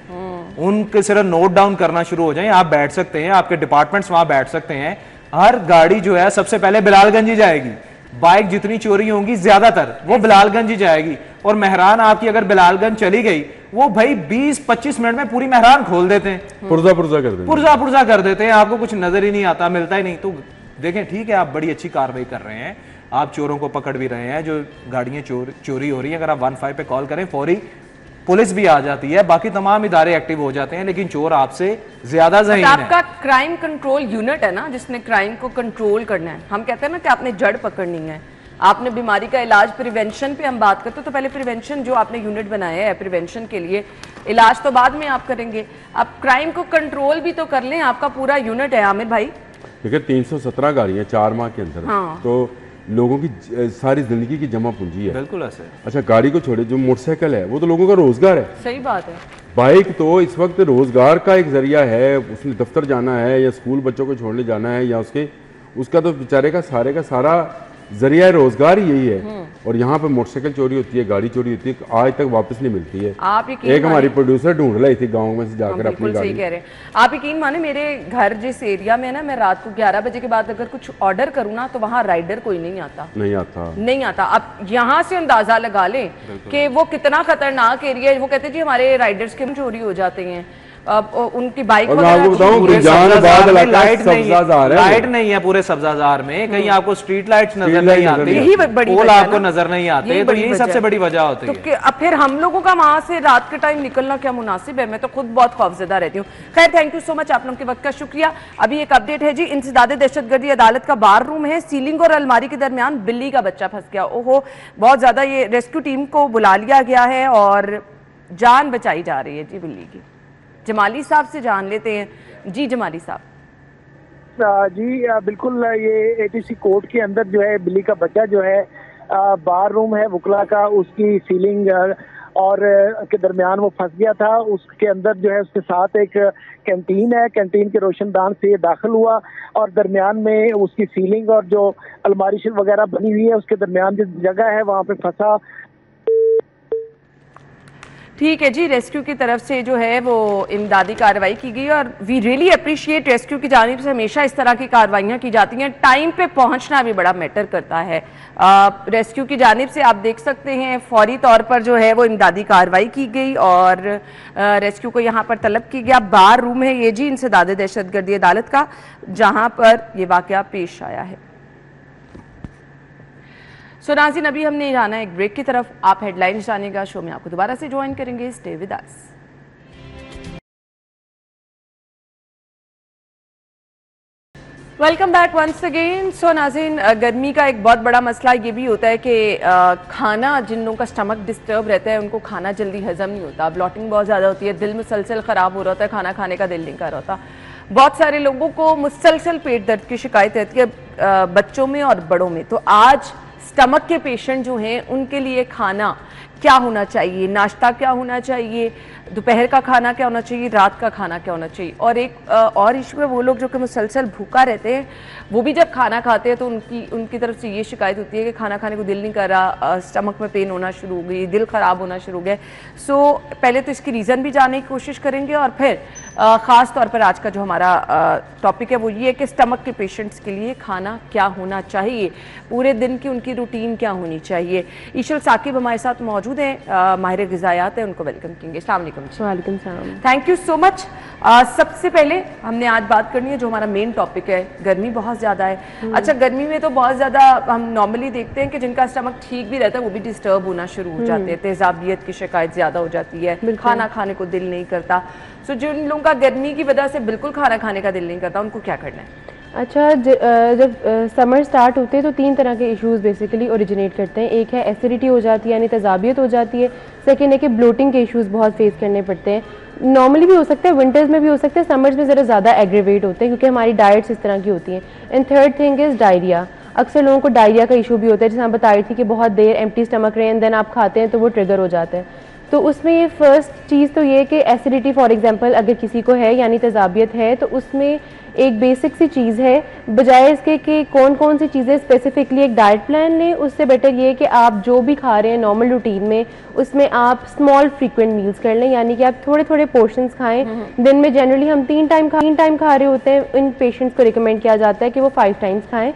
उनके सिर्फ नोट डाउन करना शुरू हो जाए। आप बैठ सकते हैं, आपके डिपार्टमेंट्स वहां बैठ सकते हैं, हर गाड़ी जो है सबसे पहले बिलालगंज ही जाएगी। बाइक जितनी चोरी होंगी ज्यादातर वो बिलालगंज ही जाएगी, और मेहरान आपकी अगर बिलालगंज चली गई, वो भाई 20-25 मिनट में पूरी मेहरान खोल देते हैं, पुर्जा पुर्जा कर देते हैं, आपको कुछ नजर ही नहीं आता, मिलता ही नहीं। तो देखें, ठीक है आप बड़ी अच्छी कार्रवाई कर रहे हैं, आप चोरों को पकड़ भी रहे हैं, जो गाड़ियां चोरी हो रही हैं, अगर आप 15 पे कॉल करें फौरी पुलिस भी आ जाती है, बाकी तमाम इदारे एक्टिव हो जाते हैं, लेकिन चोर आपसे ज्यादा ज़हीन है। आपका क्राइम कंट्रोल यूनिट है ना, जिसने क्राइम को कंट्रोल करना है। हम कहते हैं ना कि आपने जड़ पकड़नी है, आपने बीमारी का इलाज, प्रिवेंशन पे हम बात करते हैं, तो पहले प्रिवेंशन जो आपने यूनिट बनाया है प्रिवेंशन के लिए, इलाज तो बाद में आप करेंगे, आप क्राइम को कंट्रोल भी तो कर लें, आपका पूरा यूनिट है आमिर भाई। देखिए 317 गाड़ियां 4 माह के अंदर, हाँ। तो लोगों की सारी जिंदगी की जमा पूंजी है। बिल्कुल ऐसे। अच्छा गाड़ी को छोड़े, जो मोटरसाइकिल है वो तो लोगों का रोजगार है। सही बात है। बाइक तो इस वक्त रोजगार का एक जरिया है, उसने दफ्तर जाना है या स्कूल बच्चों को छोड़ने जाना है, या उसका तो बेचारे का सारा जरिया रोजगार ही यही है। और यहाँ पे मोटरसाइकिल चोरी होती है, गाड़ी चोरी होती है, आज तक वापस नहीं मिलती है। आप एक हमारी प्रोड्यूसर ढूंढ रही थी गाँव में से जाकर अपनी गाड़ी। सही कह रहे हैं आप। यकीन माने मेरे घर जिस एरिया में ना, मैं रात को 11 बजे के बाद अगर कुछ ऑर्डर करूँ ना, तो वहाँ राइडर कोई नहीं आता। अब यहाँ से अंदाजा लगा लें कि वो कितना खतरनाक एरिया है। वो कहते जी हमारे राइडर्स के चोरी हो जाते हैं, उनकी बाइक लाइट नहीं है पूरे सब्जाजार में, कहीं आपको स्ट्रीट लाइट्स नजर नहीं आती, यही बड़ी पोल आपको नजर नहीं आते, तो यही सबसे बड़ी वजह होती है। तो अब फिर हम लोगों का वहां से रात के टाइम निकलना क्या मुनासिब है? मैं तो खुद बहुत खौफजदा रहती हूँ। खैर, थैंक यू सो मच, आप लोगों के वक्त का शुक्रिया। अभी एक अपडेट है जी, इंसदादे दहशतगर्दी अदालत का बार रूम है, सीलिंग और अलमारी के दरमियान बिल्ली का बच्चा फंस गया। ओहो, बहुत ज्यादा। ये रेस्क्यू टीम को बुला लिया गया है और जान बचाई जा रही है जी बिल्ली की। जमाली साहब से जान लेते हैं जी। जमाली साहब जी बिल्कुल, ये एटीसी कोर्ट के अंदर जो है बिल्ली का बच्चा जो है बार रूम है वुकला का, उसकी सीलिंग और के दरमियान वो फंस गया था। उसके अंदर जो है उसके साथ एक कैंटीन है, कैंटीन के रोशनदान से ये दाखिल हुआ और दरमियान में उसकी सीलिंग और जो अलमारी वगैरह बनी हुई है उसके दरमियान जिस जगह है वहाँ पे फंसा। ठीक है जी, रेस्क्यू की तरफ से जो है वो इमदादी कार्रवाई की गई और वी रियली अप्रिशिएट, रेस्क्यू की जानिब से हमेशा इस तरह की कार्रवाइयाँ की जाती हैं। टाइम पे पहुंचना भी बड़ा मैटर करता है। रेस्क्यू की जानिब से आप देख सकते हैं फौरी तौर पर जो है वो इमदादी कार्रवाई की गई और रेस्क्यू को यहाँ पर तलब की गया। बार रूम है ये जी इंसदादे दहशतगर्दी अदालत का, जहाँ पर ये वाकया पेश आया है। सो नाज़रीन, अभी हमने जाना है एक ब्रेक की तरफ। आप हेडलाइंस जानेगा, शो में आपको दोबारा से ज्वाइन करेंगे। Stay with us. Welcome back once again. So नाज़रीन, गर्मी का एक बहुत बड़ा मसला ये भी होता है कि खाना, जिन लोगों का स्टमक डिस्टर्ब रहता है उनको खाना जल्दी हजम नहीं होता, ब्लॉटिंग बहुत ज़्यादा होती है, दिल मुसलसल ख़राब हो रहा होता है, खाना खाने का दिल नहीं कर रहा होता। बहुत सारे लोगों को मुसलसल पेट दर्द की शिकायत रहती है, बच्चों में और बड़ों में। तो आज स्टमक के पेशेंट जो हैं उनके लिए खाना क्या होना चाहिए, नाश्ता क्या होना चाहिए, दोपहर का खाना क्या होना चाहिए, रात का खाना क्या होना चाहिए। और एक और इशू है, वो लोग जो कि मुसलसल भूखा रहते हैं, वो भी जब खाना खाते हैं तो उनकी तरफ से ये शिकायत होती है कि खाना खाने को दिल नहीं कर रहा, स्टमक में पेन होना शुरू हो गई, दिल ख़राब होना शुरू हो गया। सो पहले तो इसकी रीज़न भी जानने की कोशिश करेंगे और फिर ख़ास तौर पर आज का जो हमारा टॉपिक है वो ये है कि स्टमक के पेशेंट्स के लिए खाना क्या होना चाहिए, पूरे दिन की उनकी रूटीन क्या होनी चाहिए। ईशल साकिब हमारे साथ मौजूद हैं, माहिर ग़िज़ायात हैं, उनको वेलकम करेंगे। अस्सलाम वालेकुम। वालेकुम सलाम। Thank you so much. सबसे पहले हमने आज बात करनी है जो हमारा मेन टॉपिक है, गर्मी बहुत ज़्यादा है। अच्छा, गर्मी में तो बहुत ज़्यादा हम नॉर्मली देखते हैं कि जिनका स्टमक ठीक भी रहता है वो भी डिस्टर्ब होना शुरू हो जाते हैं, तेज़ाबियत की शिकायत ज़्यादा हो जाती है, खाना खाने को दिल नहीं करता। सो जिन लोगों का गर्मी की वजह से बिल्कुल खाना खाने का दिल नहीं करता, उनको क्या करना है? अच्छा, जब समर स्टार्ट होते हैं तो 3 तरह के इश्यूज बेसिकली ओरिजिनेट करते हैं। एक है एसिडिटी हो जाती है यानी तेज़ाबियत हो जाती है। सेकेंड है कि ब्लोटिंग के इश्यूज बहुत फेस करने पड़ते हैं। नॉर्मली भी हो सकता है, विंटर्स में भी हो सकता है, समर्स में ज़रा ज़्यादा एग्रेवेट होते हैं क्योंकि हमारी डाइट्स इस तरह की होती हैं। And third thing is diarrhoea. अक्सर लोगों को डायरिया का इशू भी होता है, जैसे हम बता रही थी कि बहुत देर एम्प्टी स्टमक रहे एंड देन आप खाते हैं तो वो ट्रिगर हो जाता है। तो उसमें ये फर्स्ट चीज़ तो ये कि एसिडिटी फॉर एग्जांपल अगर किसी को है यानी तेज़ाबियत है तो उसमें एक बेसिक सी चीज़ है, बजाय इसके कि कौन कौन सी चीज़ें स्पेसिफिकली एक डाइट प्लान लें, उससे बेटर ये है कि आप जो भी खा रहे हैं नॉर्मल रूटीन में उसमें आप स्मॉल फ्रीक्वेंट मील्स कर लें, यानी कि आप थोड़े थोड़े पोर्शंस खाएं। दिन में जनरली हम 3 टाइम खा रहे होते हैं, इन पेशेंट्स को रिकमेंड किया जाता है कि वो 5 टाइम्स खाएं।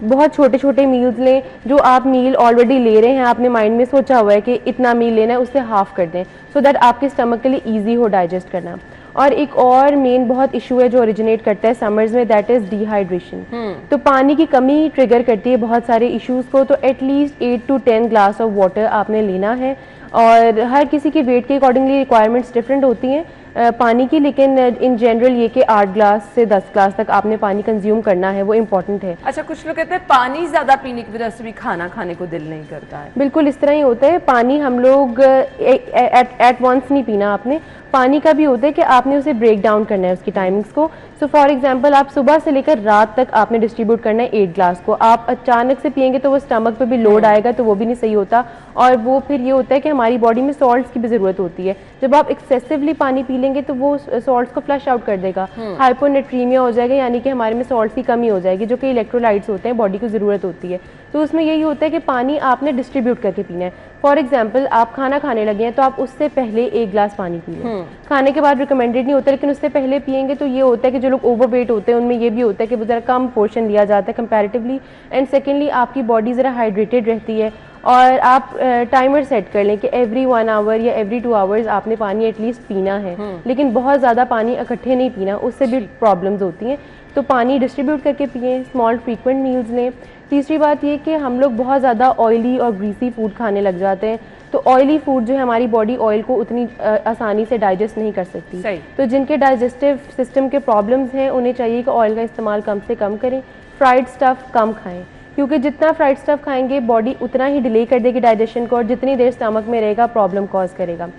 बहुत छोटे छोटे मील्स लें, जो आप मील ऑलरेडी ले रहे हैं, आपने माइंड में सोचा हुआ है कि इतना मील लेना है, उससे हाफ कर दें सो दैट आपके स्टमक के लिए ईजी हो डाइजेस्ट करना। और एक और मेन बहुत इशू है जो ओरिजिनेट करता है समर्स में, दैट इज़ डिहाइड्रेशन। तो पानी की कमी ट्रिगर करती है बहुत सारे इश्यूज़ को। तो at least 8 to 10 glass of water आपने लेना है और हर किसी के वेट के अकॉर्डिंगली रिक्वायरमेंट्स डिफरेंट होती हैं पानी की, लेकिन इन जनरल ये कि 8 ग्लास से 10 ग्लास तक आपने पानी कंज्यूम करना है, वो इम्पॉर्टेंट है। अच्छा, कुछ लोग कहते हैं पानी ज़्यादा पीने की वजह से भी खाना खाने को दिल नहीं करता है। बिल्कुल इस तरह ही होता है। पानी हम लोग एट वंस नहीं पीना आपने, पानी का भी होता है कि आपने उसे ब्रेक डाउन करना है उसकी टाइमिंग्स को। सो फॉर एग्जांपल आप सुबह से लेकर रात तक आपने डिस्ट्रीब्यूट करना है 8 ग्लास को। आप अचानक से पियेंगे तो वो स्टमक पे भी लोड आएगा, तो वो भी नहीं सही होता। और वो फिर ये होता है कि हमारी बॉडी में सॉल्ट्स की भी ज़रूरत होती है। जब आप एक्सेसिवली पानी पी लेंगे तो वो सॉल्ट्स को फ्लश आउट कर देगा, हाइपोनेट्रीमिया हो जाएगा, यानी कि हमारे में सॉल्ट्स की कमी हो जाएगी, जो कि इलेक्ट्रोलाइट्स होते हैं, बॉडी को ज़रूरत होती है। तो उसमें यही होता है कि पानी आपने डिस्ट्रीब्यूट करके पीना है। फॉर एग्जाम्पल आप खाना खाने लगे हैं तो आप उससे पहले 1 ग्लास पानी पी लें। खाने के बाद रिकमेंडेड नहीं होता, लेकिन उससे पहले पियेंगे तो ये होता है कि जो लोग ओवरवेट होते हैं उनमें ये भी होता है कि वो ज़रा कम पोर्शन लिया जाता है कंपैरेटिवली। एंड सेकेंडली आपकी बॉडी ज़रा हाइड्रेटेड रहती है। और आप टाइमर सेट कर लें कि एवरी 1 आवर या एवरी 2 आवर्स आपने पानी एटलीस्ट पीना है, लेकिन बहुत ज़्यादा पानी इकट्ठे नहीं पीना, उससे भी प्रॉब्लम्स होती हैं। तो पानी डिस्ट्रीब्यूट करके पिएं, स्मॉल फ्रीक्वेंट मील्स लें। तीसरी बात ये कि हम लोग बहुत ज़्यादा ऑयली और ग्रीसी फूड खाने लग जाते हैं, तो ऑयली फूड जो है हमारी बॉडी ऑयल को उतनी आसानी से डाइजेस्ट नहीं कर सकती। तो जिनके डाइजेस्टिव सिस्टम के प्रॉब्लम्स हैं उन्हें चाहिए कि ऑयल का इस्तेमाल कम से कम करें, फ्राइड स्टफ़ कम खाएं, क्योंकि जितना फ्राइड स्टफ़ खाएंगे बॉडी उतना ही डिले कर देगी डाइजेशन को, और जितनी देर स्टमक में रहेगा प्रॉब्लम कॉज करेगा।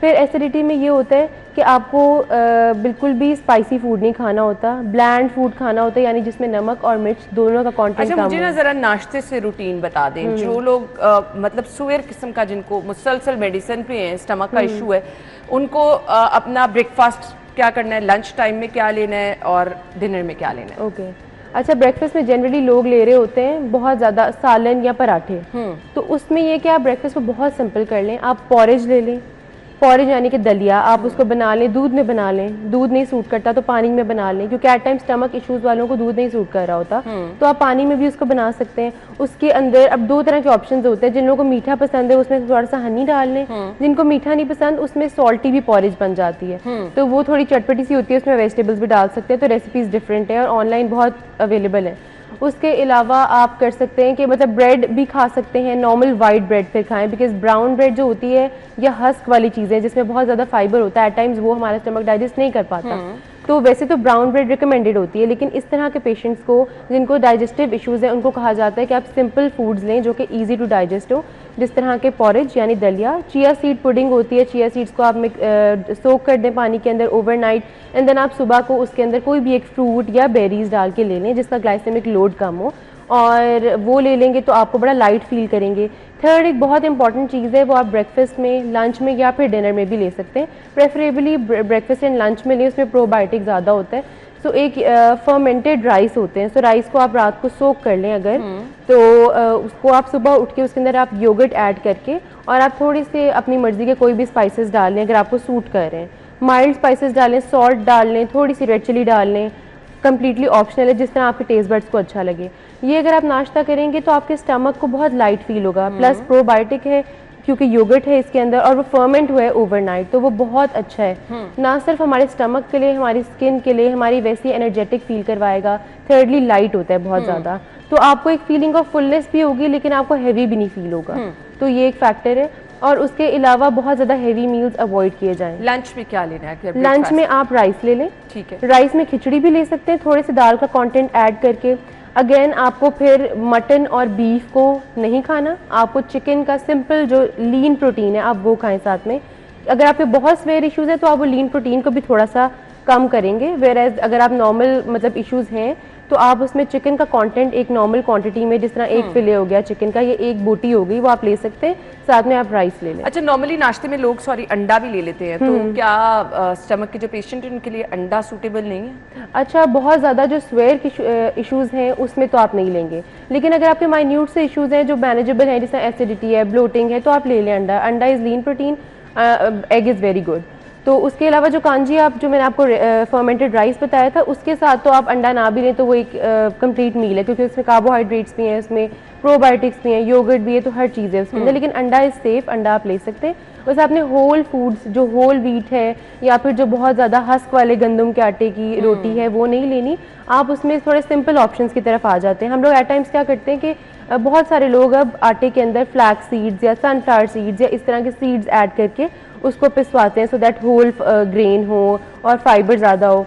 फिर एसिडिटी में ये होता है कि आपको बिल्कुल भी स्पाइसी फूड नहीं खाना होता, ब्लैंड फूड खाना होता है, यानी जिसमें नमक और मिर्च दोनों का कंटेंट कम हो। मुझे ना जरा नाश्ते से रूटीन बता दें, जो लोग मतलब सुअर किस्म का, जिनको मुसलसल मेडिसिन पे हैं, स्टमक का इशू है, उनको अपना ब्रेकफास्ट क्या करना है, लंच टाइम में क्या लेना है और डिनर में क्या लेना है? ओके अच्छा, ब्रेकफास्ट में जनरली लोग ले रहे होते हैं बहुत ज़्यादा सालन या पराठे, तो उसमें ये कि आप ब्रेकफास्ट को बहुत सिंपल कर लें। आप पॉरेज ले लें, पॉरेज यानी कि दलिया, आप उसको बना लें, दूध में बना लें। दूध नहीं सूट करता तो पानी में बना लें, क्योंकि एट टाइम स्टमक इश्यूज वालों को दूध नहीं सूट कर रहा होता, तो आप पानी में भी उसको बना सकते हैं। उसके अंदर अब 2 तरह के ऑप्शंस होते हैं, जिन लोगों को मीठा पसंद है उसमें थोड़ा सा हनी डाल लें, जिनको मीठा नहीं पसंद उसमें सॉल्टी भी पॉरेज बन जाती है, तो वो थोड़ी चटपटी सी होती है, उसमें वेजिटेबल्स भी डाल सकते हैं। तो रेसिपीज़ डिफरेंट है और ऑनलाइन बहुत अवेलेबल है। उसके अलावा आप कर सकते हैं कि मतलब ब्रेड भी खा सकते हैं, नॉर्मल वाइट ब्रेड फिर खाएं, बिकॉज ब्राउन ब्रेड जो होती है या हस्क वाली चीज़ें जिसमें बहुत ज़्यादा फाइबर होता है, एट टाइम्स वो हमारा स्टमक डाइजेस्ट नहीं कर पाता। तो वैसे तो ब्राउन ब्रेड रिकमेंडेड होती है, लेकिन इस तरह के पेशेंट्स को जिनको डाइजेस्टिव इश्यूज़ हैं उनको कहा जाता है कि आप सिंपल फूड्स लें जो कि ईजी टू डाइजेस्ट हो, जिस तरह के पॉरेज यानी दलिया, चिया सीड पुडिंग होती है, चिया सीड्स को आप सोक कर दें पानी के अंदर ओवरनाइट, एंड देन आप सुबह को उसके अंदर कोई भी एक फ्रूट या बेरीज डाल के ले लें जिसका ग्लाइसेमिक लोड कम हो, और वो ले लेंगे तो आपको बड़ा लाइट फील करेंगे। थर्ड एक बहुत इंपॉर्टेंट चीज़ है, वो आप ब्रेकफास्ट में, लंच में या फिर डिनर में भी ले सकते हैं। प्रेफरेबली ब्रेकफास्ट एंड लंच में लें, उसमें प्रोबायोटिक ज़्यादा होता है। सो एक फर्मेंटेड राइस होते हैं, सो राइस को आप रात को सोक कर लें अगर, तो उसको आप सुबह उठ के उसके अंदर आप योगर्ट ऐड करके और आप थोड़ी सी अपनी मर्ज़ी के कोई भी स्पाइसेस डाल लें अगर आपको सूट कर रहे हैं। माइल्ड स्पाइसेस डालें, सॉल्ट डाल लें, थोड़ी सी रेड चिली डाल लें, कम्प्लीटली ऑप्शनल है, जिस तरह आपके टेस्ट बड्स को अच्छा लगे। ये अगर आप नाश्ता करेंगे तो आपके स्टमक को बहुत लाइट फील होगा। प्लस प्रोबायोटिक है क्योंकि योगर्ट है इसके अंदर और वो फर्मेंट हुआ है ओवरनाइट, तो वो बहुत अच्छा है। ना सिर्फ हमारे स्टमक के लिए, हमारी स्किन के लिए, हमारी वैसी एनर्जेटिक फील करवाएगा। थर्डली लाइट होता है बहुत ज़्यादा, तो आपको एक फीलिंग ऑफ फुलनेस भी होगी लेकिन आपको हैवी भी नहीं फील होगा। तो ये एक फैक्टर है। और उसके अलावा बहुत ज़्यादा हैवी मील्स अवॉइड किए जाएं। लंच में क्या लेना है? लंच में आप राइस ले लें, ठीक है। राइस में खिचड़ी भी ले सकते हैं, थोड़े से दाल का कंटेंट ऐड करके। अगेन आपको फिर मटन और बीफ को नहीं खाना, आपको चिकन का सिंपल जो लीन प्रोटीन है आप वो खाएं साथ में। अगर आपके बहुत स्वेयर इश्यूज़ है तो आप वो लीन प्रोटीन को भी थोड़ा सा कम करेंगे। वेयर एज अगर आप नॉर्मल मतलब इश्यूज़ हैं तो आप उसमें चिकन का कंटेंट एक नॉर्मल क्वांटिटी में, जिस तरह एक फिले हो गया चिकन का, ये एक बोटी हो गई, वो आप ले सकते हैं, साथ में आप राइस ले लें। अच्छा, नॉर्मली नाश्ते में लोग अंडा भी ले लेते हैं, तो क्या स्टमक के जो पेशेंट हैं उनके लिए अंडा सूटेबल नहीं है? अच्छा, बहुत ज़्यादा जो स्वेयर इश्यूज़ हैं उसमें तो आप नहीं लेंगे, लेकिन अगर आपके माइन्यूट से इश्यूज़ हैं जो मैनेजेबल हैं, जैसे एसिडिटी है, ब्लोटिंग है, तो आप ले लें अंडा। अंडा is lean protein, egg is very good. तो उसके अलावा जो कांजी आप जो मैंने आपको फर्मेंटेड राइस बताया था, उसके साथ तो आप अंडा ना भी लें तो वो एक कंप्लीट मील है, क्योंकि उसमें कार्बोहाइड्रेट्स भी हैं, उसमें प्रोबायोटिक्स भी हैं, योगर्ट भी है, तो हर चीज़ है उसके अंदर। लेकिन अंडा इज़ सेफ, अंडा आप ले सकते हैं। बस आपने होल फूड्स जो होल व्हीट है या फिर जो बहुत ज़्यादा हस्क वाले गंदम के आटे की रोटी है वो नहीं लेनी। आप उसमें थोड़े सिंपल ऑप्शंस की तरफ आ जाते हैं। हम लोग एट टाइम्स क्या करते हैं कि बहुत सारे लोग अब आटे के अंदर फ्लैक्स सीड्स या सनफ्लावर सीड्स या इस तरह के सीड्स ऐड करके उसको पिसवाते हैं, सो दैट होल ग्रेन हो और फाइबर ज़्यादा हो।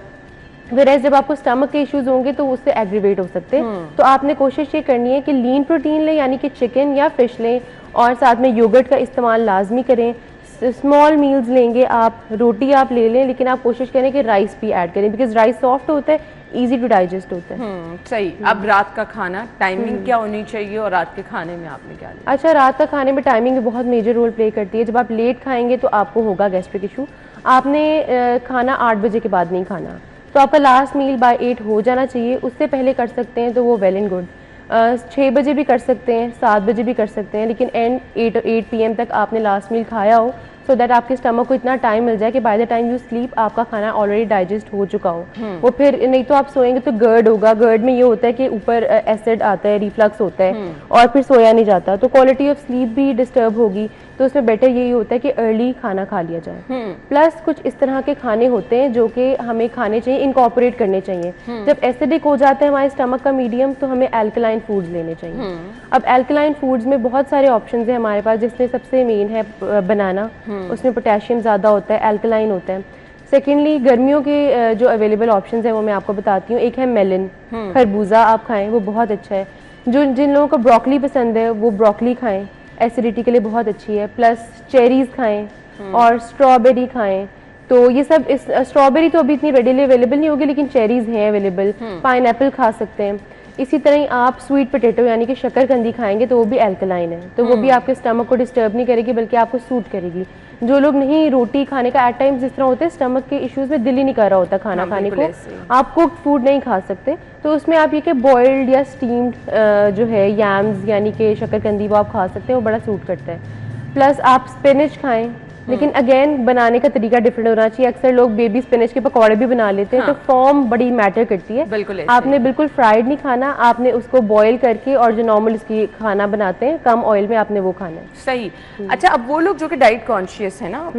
वेराइज जब आपको स्टमक के इश्यूज होंगे तो उससे एग्रीवेट हो सकते हैं। तो आपने कोशिश ये करनी है कि लीन प्रोटीन लें, यानी कि चिकन या फिश लें, और साथ में योगर्ट का इस्तेमाल लाजमी करें। स्मॉल मील्स लेंगे आप, रोटी आप ले लें, लेकिन आप कोशिश करें कि राइस भी ऐड करें, बिकॉज राइस सॉफ्ट होता है, इजी टू डाइजेस्ट होता है। सही। अब रात का खाना टाइमिंग क्या होनी चाहिए और रात के खाने में आपने क्या लिया? अच्छा, रात का खाने में टाइमिंग बहुत मेजर रोल प्ले करती है। जब आप लेट खाएंगे तो आपको होगा गैस्ट्रिक इशू। आपने खाना 8 बजे के बाद नहीं खाना, तो आपका लास्ट मील बाय 8 हो जाना चाहिए। उससे पहले कर सकते हैं तो वो वेल एंड गुड। 6 बजे भी कर सकते हैं, 7 बजे भी कर सकते हैं, लेकिन एंड 8 PM तक आपने लास्ट मील खाया हो, सो दैट आपके स्टमक को इतना टाइम मिल जाए कि by the time you sleep आपका खाना ऑलरेडी डाइजेस्ट हो चुका हो। वो फिर नहीं तो आप सोएंगे तो गर्ड होगा। गर्ड में ये होता है कि ऊपर एसिड आता है, रिफ्लक्स होता है और फिर सोया नहीं जाता, तो क्वालिटी ऑफ स्लीप भी डिस्टर्ब होगी। तो उसमें बेटर यही होता है कि अर्ली खाना खा लिया जाए। प्लस कुछ इस तरह के खाने होते हैं जो कि हमें खाने चाहिए, इनकॉर्पोरेट करने चाहिए। जब एसिडिक हो जाता है हमारे स्टमक का मीडियम, तो हमें एल्कलाइन फूड्स लेने चाहिए। अब एल्कलाइन फूड्स में बहुत सारे ऑप्शंस हैं हमारे पास, जिसमें सबसे मेन है बनाना। उसमें पोटेशियम ज़्यादा होता है, एल्कलाइन होता है। सेकेंडली, गर्मियों के जो अवेलेबल ऑप्शंस हैं वो मैं आपको बताती हूँ। एक है मेलन, खरबूजा आप खाएं, वो बहुत अच्छा है। जिन लोगों को ब्रोकली पसंद है वो ब्रोकली खाएं, एसिडिटी के लिए बहुत अच्छी है। प्लस चेरीज खाएं और स्ट्रॉबेरी खाएं। तो ये सब, इस स्ट्रॉबेरी तो अभी इतनी रेडीली अवेलेबल नहीं होगी, लेकिन चेरीज हैं अवेलेबल। पाइनएप्पल खा सकते हैं। इसी तरह ही आप स्वीट पोटैटो यानी कि शकरकंदी खाएंगे तो वो भी एल्कलाइन है, तो वो भी आपके स्टमक को डिस्टर्ब नहीं करेगी बल्कि आपको सूट करेगी। जो लोग नहीं रोटी खाने का, एट टाइम्स जिस तरह होते हैं स्टमक के इश्यूज में दिल ही नहीं कर रहा होता खाना खाने को, आप कुक्ड फूड नहीं खा सकते, तो उसमें आप ये कि बॉइल्ड या स्टीम्ड जो है यैम्स यानी कि शकरकंदी वो आप खा सकते हैं, वो बड़ा सूट करता है। प्लस आप स्पिनच खाएं, लेकिन अगेन बनाने का तरीका डिफरेंट होना चाहिए। अक्सर लोग बेबी स्पिनच के पकौड़े भी बना लेते हैं, तो फॉर्म बड़ी मैटर करती है। बिल्कुल आपने बिल्कुल फ्राइड नहीं खाना, आपने उसको बॉईल करके और जो नॉर्मल इसकी खाना बनाते हैं कम ऑयल में, आपने वो खाना है। सही। अच्छा, अब वो लोग जो कि डाइट कॉन्शियस है ना,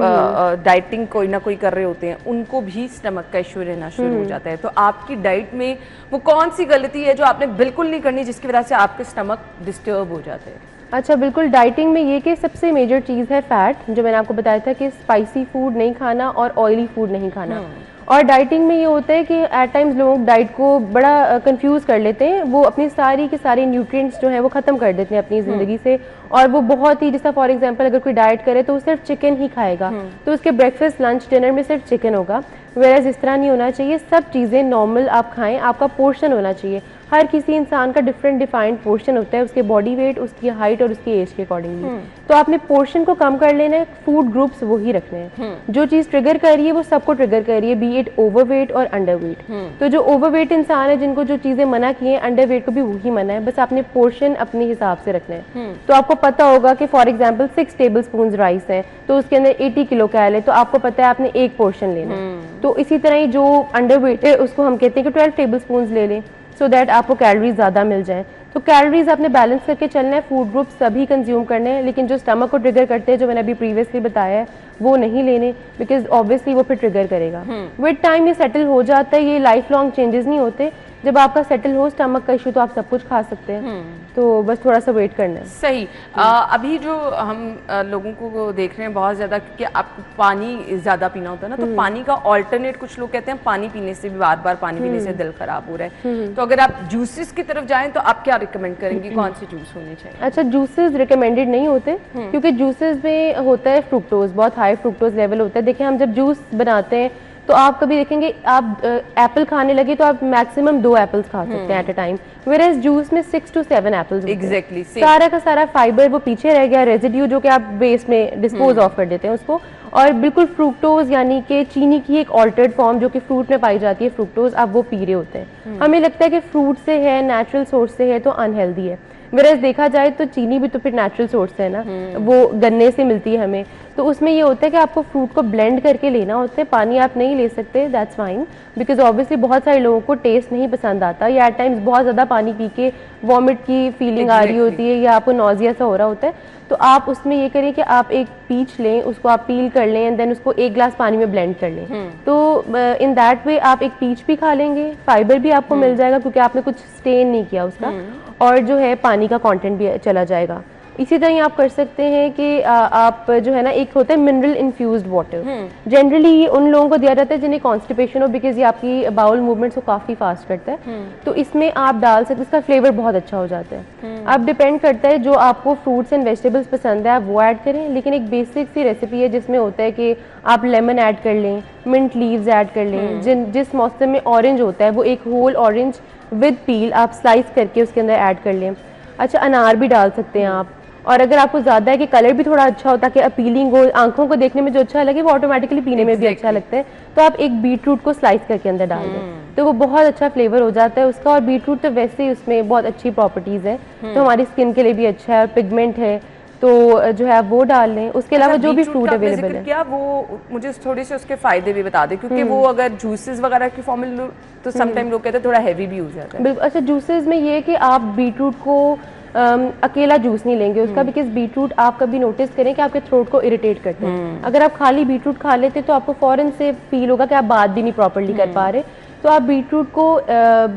डाइटिंग कोई ना कोई कर रहे होते हैं, उनको भी स्टमक का इश्यू रहना शुरू हो जाता है, तो आपकी डाइट में वो कौन सी गलती है जो आपने बिल्कुल नहीं करनी जिसकी वजह से आपके स्टमक डिस्टर्ब हो जाते हैं? अच्छा, बिल्कुल। डाइटिंग में ये कि सबसे मेजर चीज़ है फैट, जो मैंने आपको बताया था कि स्पाइसी फूड नहीं खाना और ऑयली फूड नहीं खाना। और डाइटिंग में ये होता है कि एट टाइम्स लोग डाइट को बड़ा कंफ्यूज कर लेते हैं, वो अपनी सारी के सारे न्यूट्रिएंट्स जो हैं वो ख़त्म कर देते हैं अपनी ज़िंदगी से, और वो बहुत ही, जैसा फॉर एग्जांपल अगर कोई डाइट करे तो वो सिर्फ चिकन ही खाएगा, तो उसके ब्रेकफास्ट लंच डिनर में सिर्फ चिकन होगा। वेराज इस तरह नहीं होना चाहिए, सब चीज़ें नॉर्मल आप खाएं, आपका पोर्शन होना चाहिए। हर किसी इंसान का डिफरेंट डिफाइंड पोर्शन होता है, उसके बॉडी वेट, उसकी हाइट और उसकी एज के अकॉर्डिंगली। तो आपने पोर्शन को कम कर लेना है, फूड ग्रुप्स वही रखने हैं। जो चीज़ ट्रिगर कर रही है वो सबको ट्रिगर कर रही है, बी इट ओवरवेट और अंडरवेट। तो जो ओवरवेट इंसान है, जिनको जो चीज़ें मना की हैं, अंडरवेट को भी वही मना है, बस आपने पोर्शन अपने हिसाब से रखना है। तो आपको पता होगा कि for example 6 table spoon rice है तो उसके अंदर 80 किलो कैल है, तो आपको पता है आपने एक पोर्शन लेना है। तो इसी तरह ही जो अंडरवेट है उसको हम कहते हैं कि 12 टेबल स्पून ले लें, सो दैट आपको कैलोरीज ज़्यादा मिल जाए। तो कैलोरीज आपने बैलेंस करके चलना है, फूड ग्रुप सभी कंज्यूम करने हैं, लेकिन जो स्टमक को ट्रिगर करते हैं, जो मैंने अभी प्रीवियसली बताया है, वो नहीं लेने, बिकॉज ऑब्वियसली वो फिर ट्रिगर करेगा। विद टाइम ये सेटल हो जाता है, ये लाइफ लॉन्ग चेंजेस नहीं होते। जब आपका सेटल हो स्टमक का इशू तो आप सब कुछ खा सकते हैं, तो बस थोड़ा सा वेट करना है। सही। अभी जो हम लोगों को देख रहे हैं बहुत ज़्यादा कि आपको पानी ज़्यादा पीना होता है ना, तो पानी का ऑल्टरनेट, कुछ लोग कहते हैं पानी पीने से भी, बार बार पानी पीने से दिल खराब हो रहा है, तो अगर आप जूसेस की तरफ जाएं तो आप क्या रिकमेंड करेंगी, कौन से जूस होने चाहिए? अच्छा, जूसेस रिकमेंडेड नहीं होते क्योंकि जूसेस में होता है फ्रुक्टोज, बहुत हाई फ्रुक्टोज लेवल होता है। देखिए, हम जब जूस बनाते हैं तो आप कभी देखेंगे आप एप्पल खाने लगे तो आप मैक्सिमम 2 एप्पल्स खा सकते हैं at a time, whereas juice में 6 to 7 एप्पल्स। एग्जैक्टली, सारा का सारा फाइबर वो पीछे रह गया, रेजिड्यू जो कि आप वेस्ट में डिस्पोज ऑफ कर देते हैं उसको, और बिल्कुल फ्रूक्टोज यानी कि चीनी की एक ऑल्टर्ड फॉर्म जो कि फ्रूट में पाई जाती है, फ्रूक्टोज, आप वो पी रहे होते हैं। हमें लगता है कि फ्रूट से है, नेचुरल सोर्स से है, तो अनहेल्दी है, वेरएज देखा जाए तो चीनी भी तो फिर नेचुरल सोर्स है ना, वो गन्ने से मिलती है हमें। तो उसमें ये होता है कि आपको फ्रूट को ब्लेंड करके लेना होता है, पानी आप नहीं ले सकते, दैट्स फाइन, बिकॉज ऑब्वियसली बहुत सारे लोगों को टेस्ट नहीं पसंद आता, या एट टाइम्स बहुत ज़्यादा पानी पी के वॉमिट की फीलिंग आ रही होती है, या आपको नॉजिया सा हो रहा होता है। तो आप उसमें ये करें कि आप एक पीच लें, उसको आप पील कर लें एंड देन उसको 1 ग्लास पानी में ब्लेंड कर लें। तो इन दैट वे आप एक पीच भी खा लेंगे, फाइबर भी आपको मिल जाएगा क्योंकि आपने कुछ स्टेन नहीं किया उसका, और जो है पानी का कंटेंट भी चला जाएगा। इसी तरह आप कर सकते हैं कि आप जो है ना, एक होता है मिनरल इन्फ्यूज्ड वाटर, जनरली ये उन लोगों को दिया जाता है जिन्हें कॉन्स्टिपेशन हो, बिकॉज ये आपकी बाउल मूवमेंट्स को काफ़ी फास्ट करता है। तो इसमें आप डाल सकते, इसका फ्लेवर बहुत अच्छा हो जाता है। अब डिपेंड करता है जो आपको फ्रूट्स एंड वेजिटेबल्स पसंद है आप वो ऐड करें, लेकिन एक बेसिक सी रेसिपी है जिसमें होता है कि आप लेमन ऐड कर लें, मिंट लीव्स ऐड कर लें, जिस मौसम में ऑरेंज होता है वो एक होल ऑरेंज विद पील आप स्लाइस करके उसके अंदर ऐड कर लें। अच्छा, अनार भी डाल सकते हैं आप, और अगर आपको ज़्यादा है कि कलर भी थोड़ा अच्छा होता है कि अपीलिंग हो, आंखों को देखने में जो अच्छा लगे वो ऑटोमेटिकली पीने में भी अच्छा लगता है, तो आप एक बीटरूट को स्लाइस करके अंदर डाल दें, तो वो बहुत अच्छा फ्लेवर हो जाता है उसका। और बीटरूट तो वैसे ही उसमें बहुत अच्छी प्रॉपर्टीज़ है, तो हमारी स्किन के लिए भी अच्छा है, और पिगमेंट है, तो जो है आप वो डाल लें। उसके अलावा जो भी फ्रूट अवेलेबल है, क्या वो मुझे थोड़े से उसके फायदे भी बता दें, क्योंकि वो अगर जूसेस वगैरह की फॉर्म में तो समटाइम लोग कहते हैं थोड़ा हैवी भी हो जाता है। बिल्कुल। अच्छा, जूसेस में ये है कि आप बीटरूट को अकेला जूस नहीं लेंगे उसका, बिकॉज बीटरूट आप कभी नोटिस करें कि आपके थ्रोट को इरिटेट करते हैं। अगर आप खाली बीटरूट खा लेते तो आपको फौरन से फील होगा कि आप बात भी नहीं प्रॉपर्ली कर पा रहे। तो आप बीटरूट को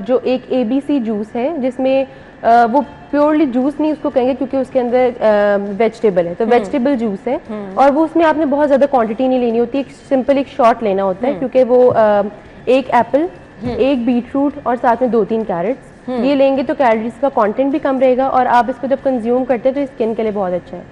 जो एक ABC जूस है, जिसमें वो प्योरली जूस नहीं उसको कहेंगे क्योंकि उसके अंदर वेजिटेबल है, तो वेजिटेबल जूस है, और वो उसमें आपने बहुत ज़्यादा क्वांटिटी नहीं लेनी होती, एक सिंपल एक शॉट लेना होता है, क्योंकि वो 1 एप्पल, 1 बीटरूट और साथ में 2-3 कैरेट्स ये लेंगे तो कैलोरीज का कंटेंट भी कम रहेगा, और आप इसको जब कंज्यूम करते हैं तो स्किन के लिए बहुत अच्छा है।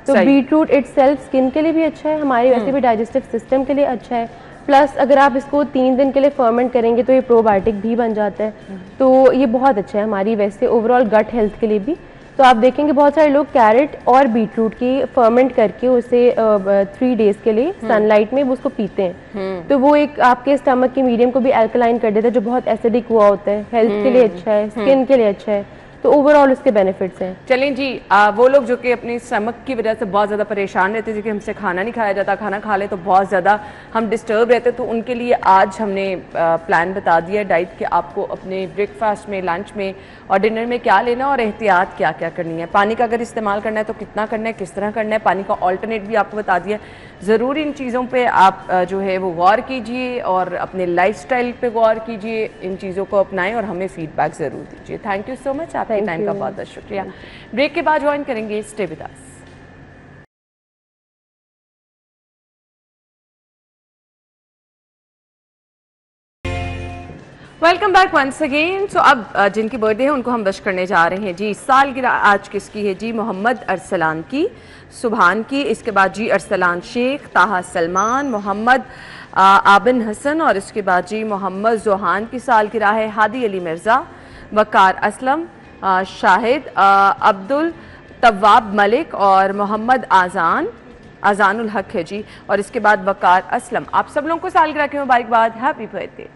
तो बीटरूट इटसेल्फ स्किन के लिए भी अच्छा है, हमारे वैसे भी डाइजेस्टिव सिस्टम के लिए अच्छा है, प्लस अगर आप इसको 3 दिन के लिए फर्मेंट करेंगे तो ये प्रोबायोटिक भी बन जाता है, तो ये बहुत अच्छा है हमारी वैसे ओवरऑल गट हेल्थ के लिए भी। तो आप देखेंगे बहुत सारे लोग कैरेट और बीटरूट की फर्मेंट करके उसे 3 डेज के लिए सनलाइट में वो उसको पीते हैं, तो वो एक आपके स्टमक के मीडियम को भी अल्कलाइन कर देता है, जो बहुत एसिडिक हुआ होता है, हेल्थ के लिए अच्छा है, स्किन के लिए अच्छा है, तो ओवरऑल उसके बेनिफिट्स हैं। चलें जी, वो लोग जो कि अपनी स्टमक की वजह से बहुत ज़्यादा परेशान रहते हैं, कि हमसे खाना नहीं खाया जाता, खाना खा ले तो बहुत ज़्यादा हम डिस्टर्ब रहते हैं, तो उनके लिए आज हमने प्लान बता दिया डाइट कि आपको अपने ब्रेकफास्ट में, लंच में और डिनर में क्या लेना और एहतियात क्या क्या करनी है। पानी का अगर इस्तेमाल करना है तो कितना करना है, किस तरह करना है, पानी का ऑल्टरनेट भी आपको बता दिया। ज़रूर इन चीज़ों पे आप जो है वो गौर कीजिए और अपने लाइफस्टाइल पे गौर कीजिए, इन चीज़ों को अपनाएं और हमें फीडबैक ज़रूर दीजिए। थैंक यू सो मच, आपके टाइम का बहुत बहुत शुक्रिया। ब्रेक के बाद ज्वाइन करेंगे, stay with us. Welcome back once again. So अब जिनकी बर्थडे है उनको हम विश करने जा रहे हैं जी। सालगिरह आज किसकी है जी? मोहम्मद अरसलान की, सुबहान की, इसके बाद जी अरसलान शेख, ताहा सलमान, मोहम्मद आबिन हसन, और इसके बाद जी मोहम्मद जोहान की सालगिरह है, हादी अली मिर्ज़ा, वकार असलम, शाहिद, अब्दुल तवाब मलिक और मोहम्मद आजानुल हक है जी। और इसके बाद वकार असलम। आप सब लोगों को सालगिरह की मुबारकबाद, happy birthday.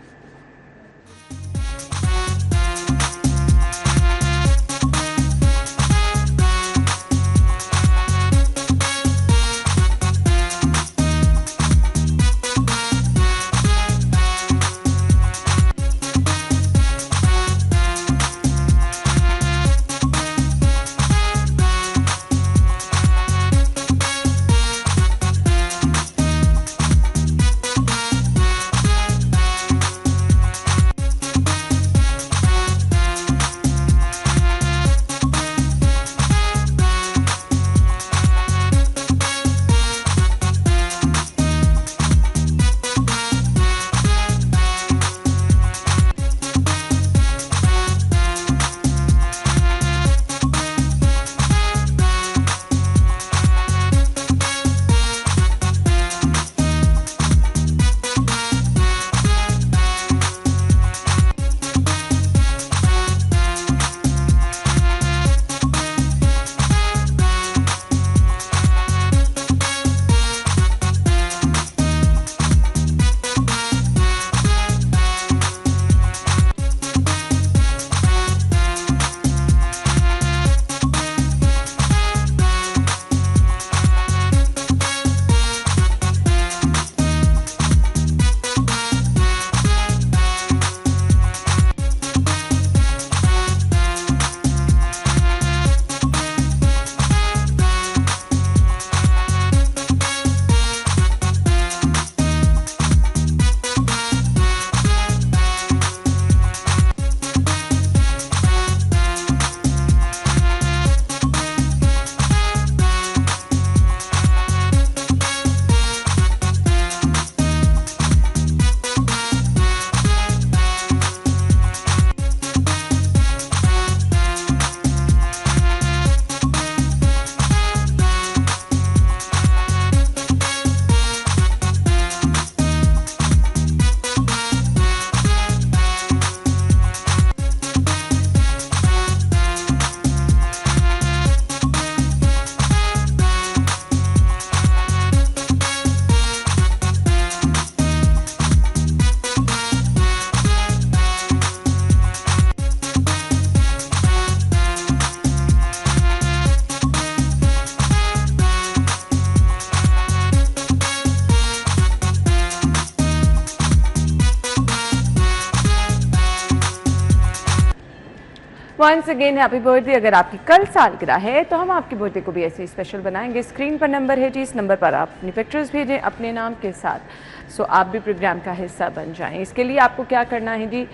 Once again happy birthday. अगर आपकी कल सालगिरह है तो हम आपकी बर्थडे को भी ऐसे ही स्पेशल बनाएंगे। स्क्रीन पर नंबर है जी, इस नंबर पर आप अपनी पिक्चर्स भेजें अपने नाम के साथ। सो आप भी प्रोग्राम का हिस्सा बन जाएं। इसके लिए आपको क्या करना है जी,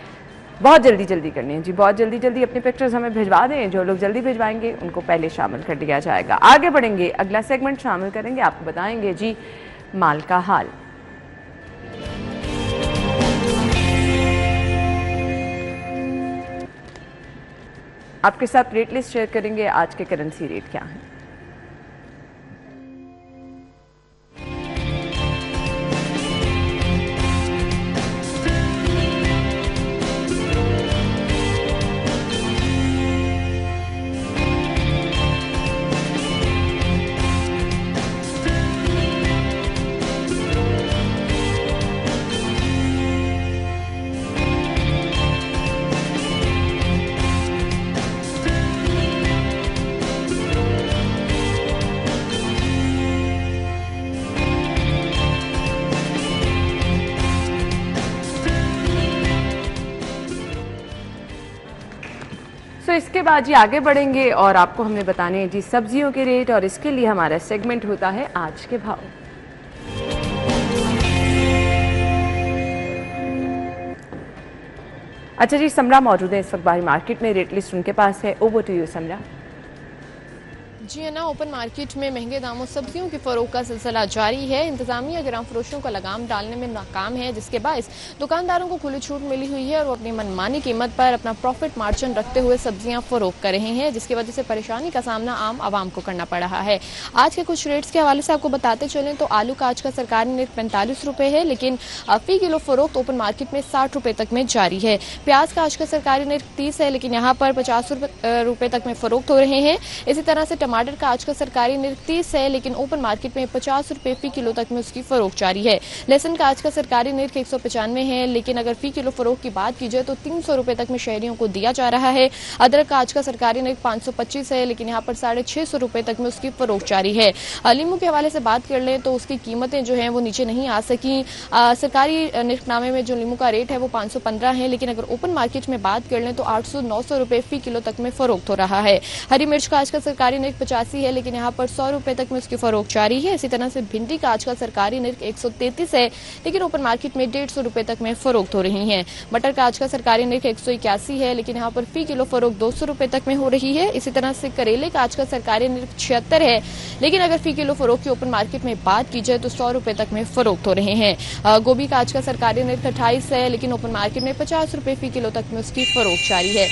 बहुत जल्दी करनी है जी, बहुत जल्दी अपनी पिक्चर्स हमें भिजवा दें। जो लोग जल्दी भिजवाएंगे उनको पहले शामिल कर दिया जाएगा। आगे बढ़ेंगे, अगला सेगमेंट शामिल करेंगे, आपको बताएंगे जी माल का हाल। आपके साथ रेट लिस्ट शेयर करेंगे, आज के करेंसी रेट क्या हैं। तो इसके बाद जी आगे बढ़ेंगे और आपको हमें बताने हैं जी सब्जियों के रेट, और इसके लिए हमारा सेगमेंट होता है आज के भाव। अच्छा जी, समरा मौजूद है इस वक्त बाहरी मार्केट में, रेट लिस्ट उनके पास है। Over to you Samra. जी है ना, ओपन मार्केट में महंगे दामों सब्जियों की फरोख्त का सिलसिला जारी है। इंतजामिया ग्राम फरोशों को लगाम डालने में नाकाम है, जिसके बायस दुकानदारों को खुली छूट मिली हुई है और वो अपनी मनमानी कीमत पर अपना प्रॉफिट मार्जिन रखते हुए सब्जियां फरोख्त कर रहे हैं, जिसकी वजह से परेशानी का सामना आम आवाम को करना पड़ रहा है। आज के कुछ रेट्स के हवाले से आपको बताते चलें तो आलू का आज का सरकारी रेट 45 रुपए है, लेकिन फी किलो फरोख्त ओपन मार्केट में 60 रुपए तक में जारी है। प्याज का आज का सरकारी रेट 30 है, लेकिन यहाँ पर 50 रुपए तक में फरोख्त हो रहे हैं। इसी तरह से टमाटर का आज का सरकारी रेट 30 है, लेकिन ओपन मार्केट में 50 रुपए फी किलो तक में उसकी फरोख्त जारी है। लहसुन का आज का सरकारी रेट 195 है, लेकिन अगर फी किलो फरोख्त की बात की जाए तो 300 रुपए तक में शहरियों को दिया जा रहा है। अदरक का आज का सरकारी रेट 525 है, लेकिन यहाँ पर 650 रुपए तक में उसकी फरोख्त जारी है। लीमू के हवाले से बात कर लें तो उसकी कीमतें जो हैं वो नीचे नहीं आ सकी। सरकारी निर्खनामे में जो लीमू का रेट है वो 515 है, लेकिन अगर ओपन मार्केट में बात कर लें तो 800-900 रुपए फी किलो तक में फरोख्त हो रहा है। हरी मिर्च का आज का सरकारी रेट 85 है, लेकिन यहाँ पर 100 रुपए तक में उसकी फरोख्त जारी है। इसी तरह से भिंडी का आज का सरकारी रेट 133 है, लेकिन ओपन मार्केट में 150 रुपए तक में फरोख्त हो रही है। मटर का आज का सरकारी रेट 181 है, लेकिन यहाँ पर फी किलो फरोख्त 200 रुपए तक में हो रही है। इसी तरह से करेले का आज का सरकारी रेट 76 है, लेकिन अगर फी किलो फरोख्त की ओपन मार्केट में बात की जाए तो 100 रुपए तक में फरोख्त हो रहे हैं। गोभी का आज का सरकारी रेट 28 है, लेकिन ओपन मार्केट में 50 रुपए फी किलो तक में उसकी फरोख्त जारी है।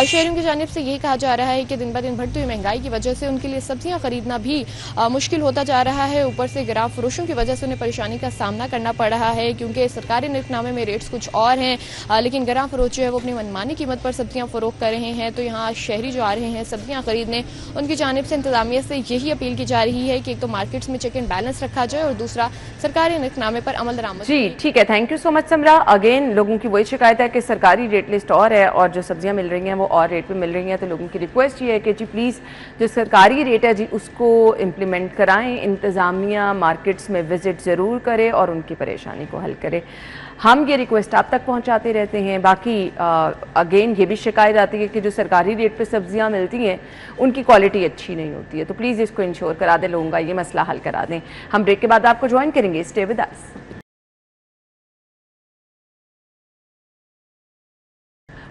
शहरियों की जानिब से यही कहा जा रहा है कि दिन ब दिन बढ़ती हुई महंगाई की वजह से उनके लिए सब्जियां खरीदना भी मुश्किल होता जा रहा है। ऊपर से ग्राम फरोशों की वजह से उन्हें परेशानी का सामना करना पड़ रहा है, क्योंकि सरकारी निर्खनामे में रेट्स कुछ और हैं, लेकिन ग्राम फरोश जो है वो अपनी मनमानी कीमत पर सब्जियां फरोख्त कर रहे हैं। तो यहाँ शहरी जो आ रहे हैं सब्जियां खरीदने, उनकी जानिब से इंतजामिया से यही अपील की जा रही है कि एक तो मार्केट्स में चेक एंड बैलेंस रखा जाए और दूसरा सरकारी निर्खनामे पर अमल दरामद। जी ठीक है, thank you so much Samra. Again लोगों की वही शिकायत है कि सरकारी रेट लिस्ट और है और जो सब्जियां मिल रही हैं वो और रेट पे मिल रही हैं। तो लोगों की रिक्वेस्ट ये है कि जी प्लीज़ जो सरकारी रेट है जी उसको इम्प्लीमेंट कराएं। इंतज़ामिया मार्केट्स में विजिट ज़रूर करे और उनकी परेशानी को हल करे। हम ये रिक्वेस्ट आप तक पहुंचाते रहते हैं। बाकी अगेन ये भी शिकायत आती है कि जो सरकारी रेट पे सब्जियां मिलती हैं उनकी क्वालिटी अच्छी नहीं होती है। तो प्लीज़ इसको इंश्योर करा दें, लोगों का ये मसला हल करा दें। हम ब्रेक के बाद आपको ज्वाइन करेंगे, stay with us.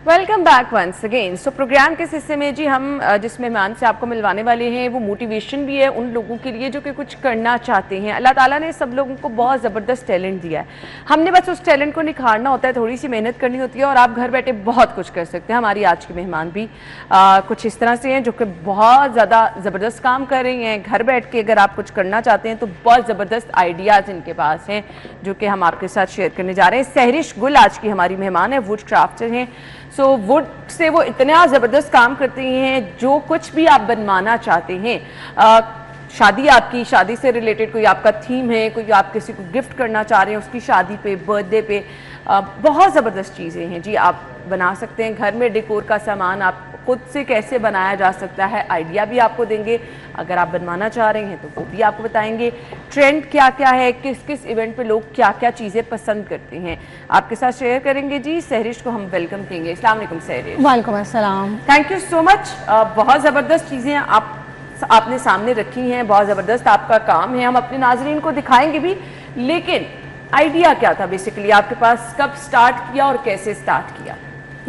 Welcome back once again. So programme के हिस्से में जी हम जिस मेहमान से आपको मिलवाने वाले हैं वो मोटिवेशन भी है उन लोगों के लिए जो कि कुछ करना चाहते हैं। अल्लाह ताला ने सब लोगों को बहुत ज़बरदस्त टैलेंट दिया है, हमने बस उस टैलेंट को निखारना होता है, थोड़ी सी मेहनत करनी होती है और आप घर बैठे बहुत कुछ कर सकते हैं। हमारी आज की मेहमान भी कुछ इस तरह से हैं जो कि बहुत ज़्यादा ज़बरदस्त काम कर रही हैं। घर बैठ के अगर आप कुछ करना चाहते हैं तो बहुत ज़बरदस्त आइडियाज़ इनके पास हैं जो कि हम आपके साथ शेयर करने जा रहे हैं। सहरिश गुल आज की हमारी मेहमान है, वुड क्राफ्टर हैं। सो वुड से वो इतना ज़बरदस्त काम करती हैं, जो कुछ भी आप बनवाना चाहते हैं, शादी आपकी शादी से रिलेटेड कोई आपका थीम है, कोई आप किसी को गिफ्ट करना चाह रहे हैं उसकी शादी पे, बर्थडे पे, बहुत ज़बरदस्त चीज़ें हैं जी आप बना सकते हैं। घर में डेकोर का सामान आप खुद से कैसे बनाया जा सकता है आइडिया भी आपको देंगे। अगर आप बनवाना चाह रहे हैं तो वो भी आपको बताएंगे। ट्रेंड क्या क्या है, किस किस इवेंट पे लोग क्या क्या चीज़ें पसंद करते हैं आपके साथ शेयर करेंगे जी। सहरिश को हम वेलकम कहेंगे। अस्सलाम वालेकुम सहरिश। वालेकुम अस्सलाम। Thank you so much. बहुत ज़बरदस्त चीज़ें आपने सामने रखी हैं, बहुत ज़बरदस्त आपका काम है, हम अपने नाजरीन को दिखाएंगे भी। लेकिन आइडिया क्या था बेसिकली आपके पास, कब स्टार्ट किया और कैसे स्टार्ट किया?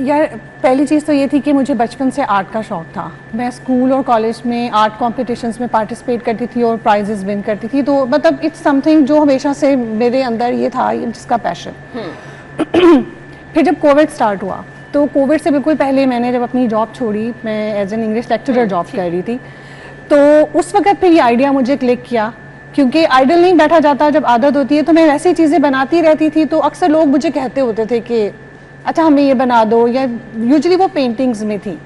यार पहली चीज़ तो ये थी कि मुझे बचपन से आर्ट का शौक़ था। मैं स्कूल और कॉलेज में आर्ट कॉम्पिटिशन्स में पार्टिसिपेट करती थी और प्राइजेस विन करती थी। तो मतलब इट्स समथिंग जो हमेशा से मेरे अंदर ये था, जिसका पैशन। फिर जब कोविड स्टार्ट हुआ तो कोविड से बिल्कुल पहले मैंने जब अपनी जॉब छोड़ी, मैं as an English lecturer job कर रही थी, तो उस वक्त फिर ये आइडिया मुझे क्लिक किया, क्योंकि आइडल नहीं बैठा जाता, जब आदत होती है तो मैं वैसी चीज़ें बनाती रहती थी। तो अक्सर लोग मुझे कहते होते थे कि अच्छा हमें ये बना दो, या यूजुअली वो पेंटिंग्स में थी।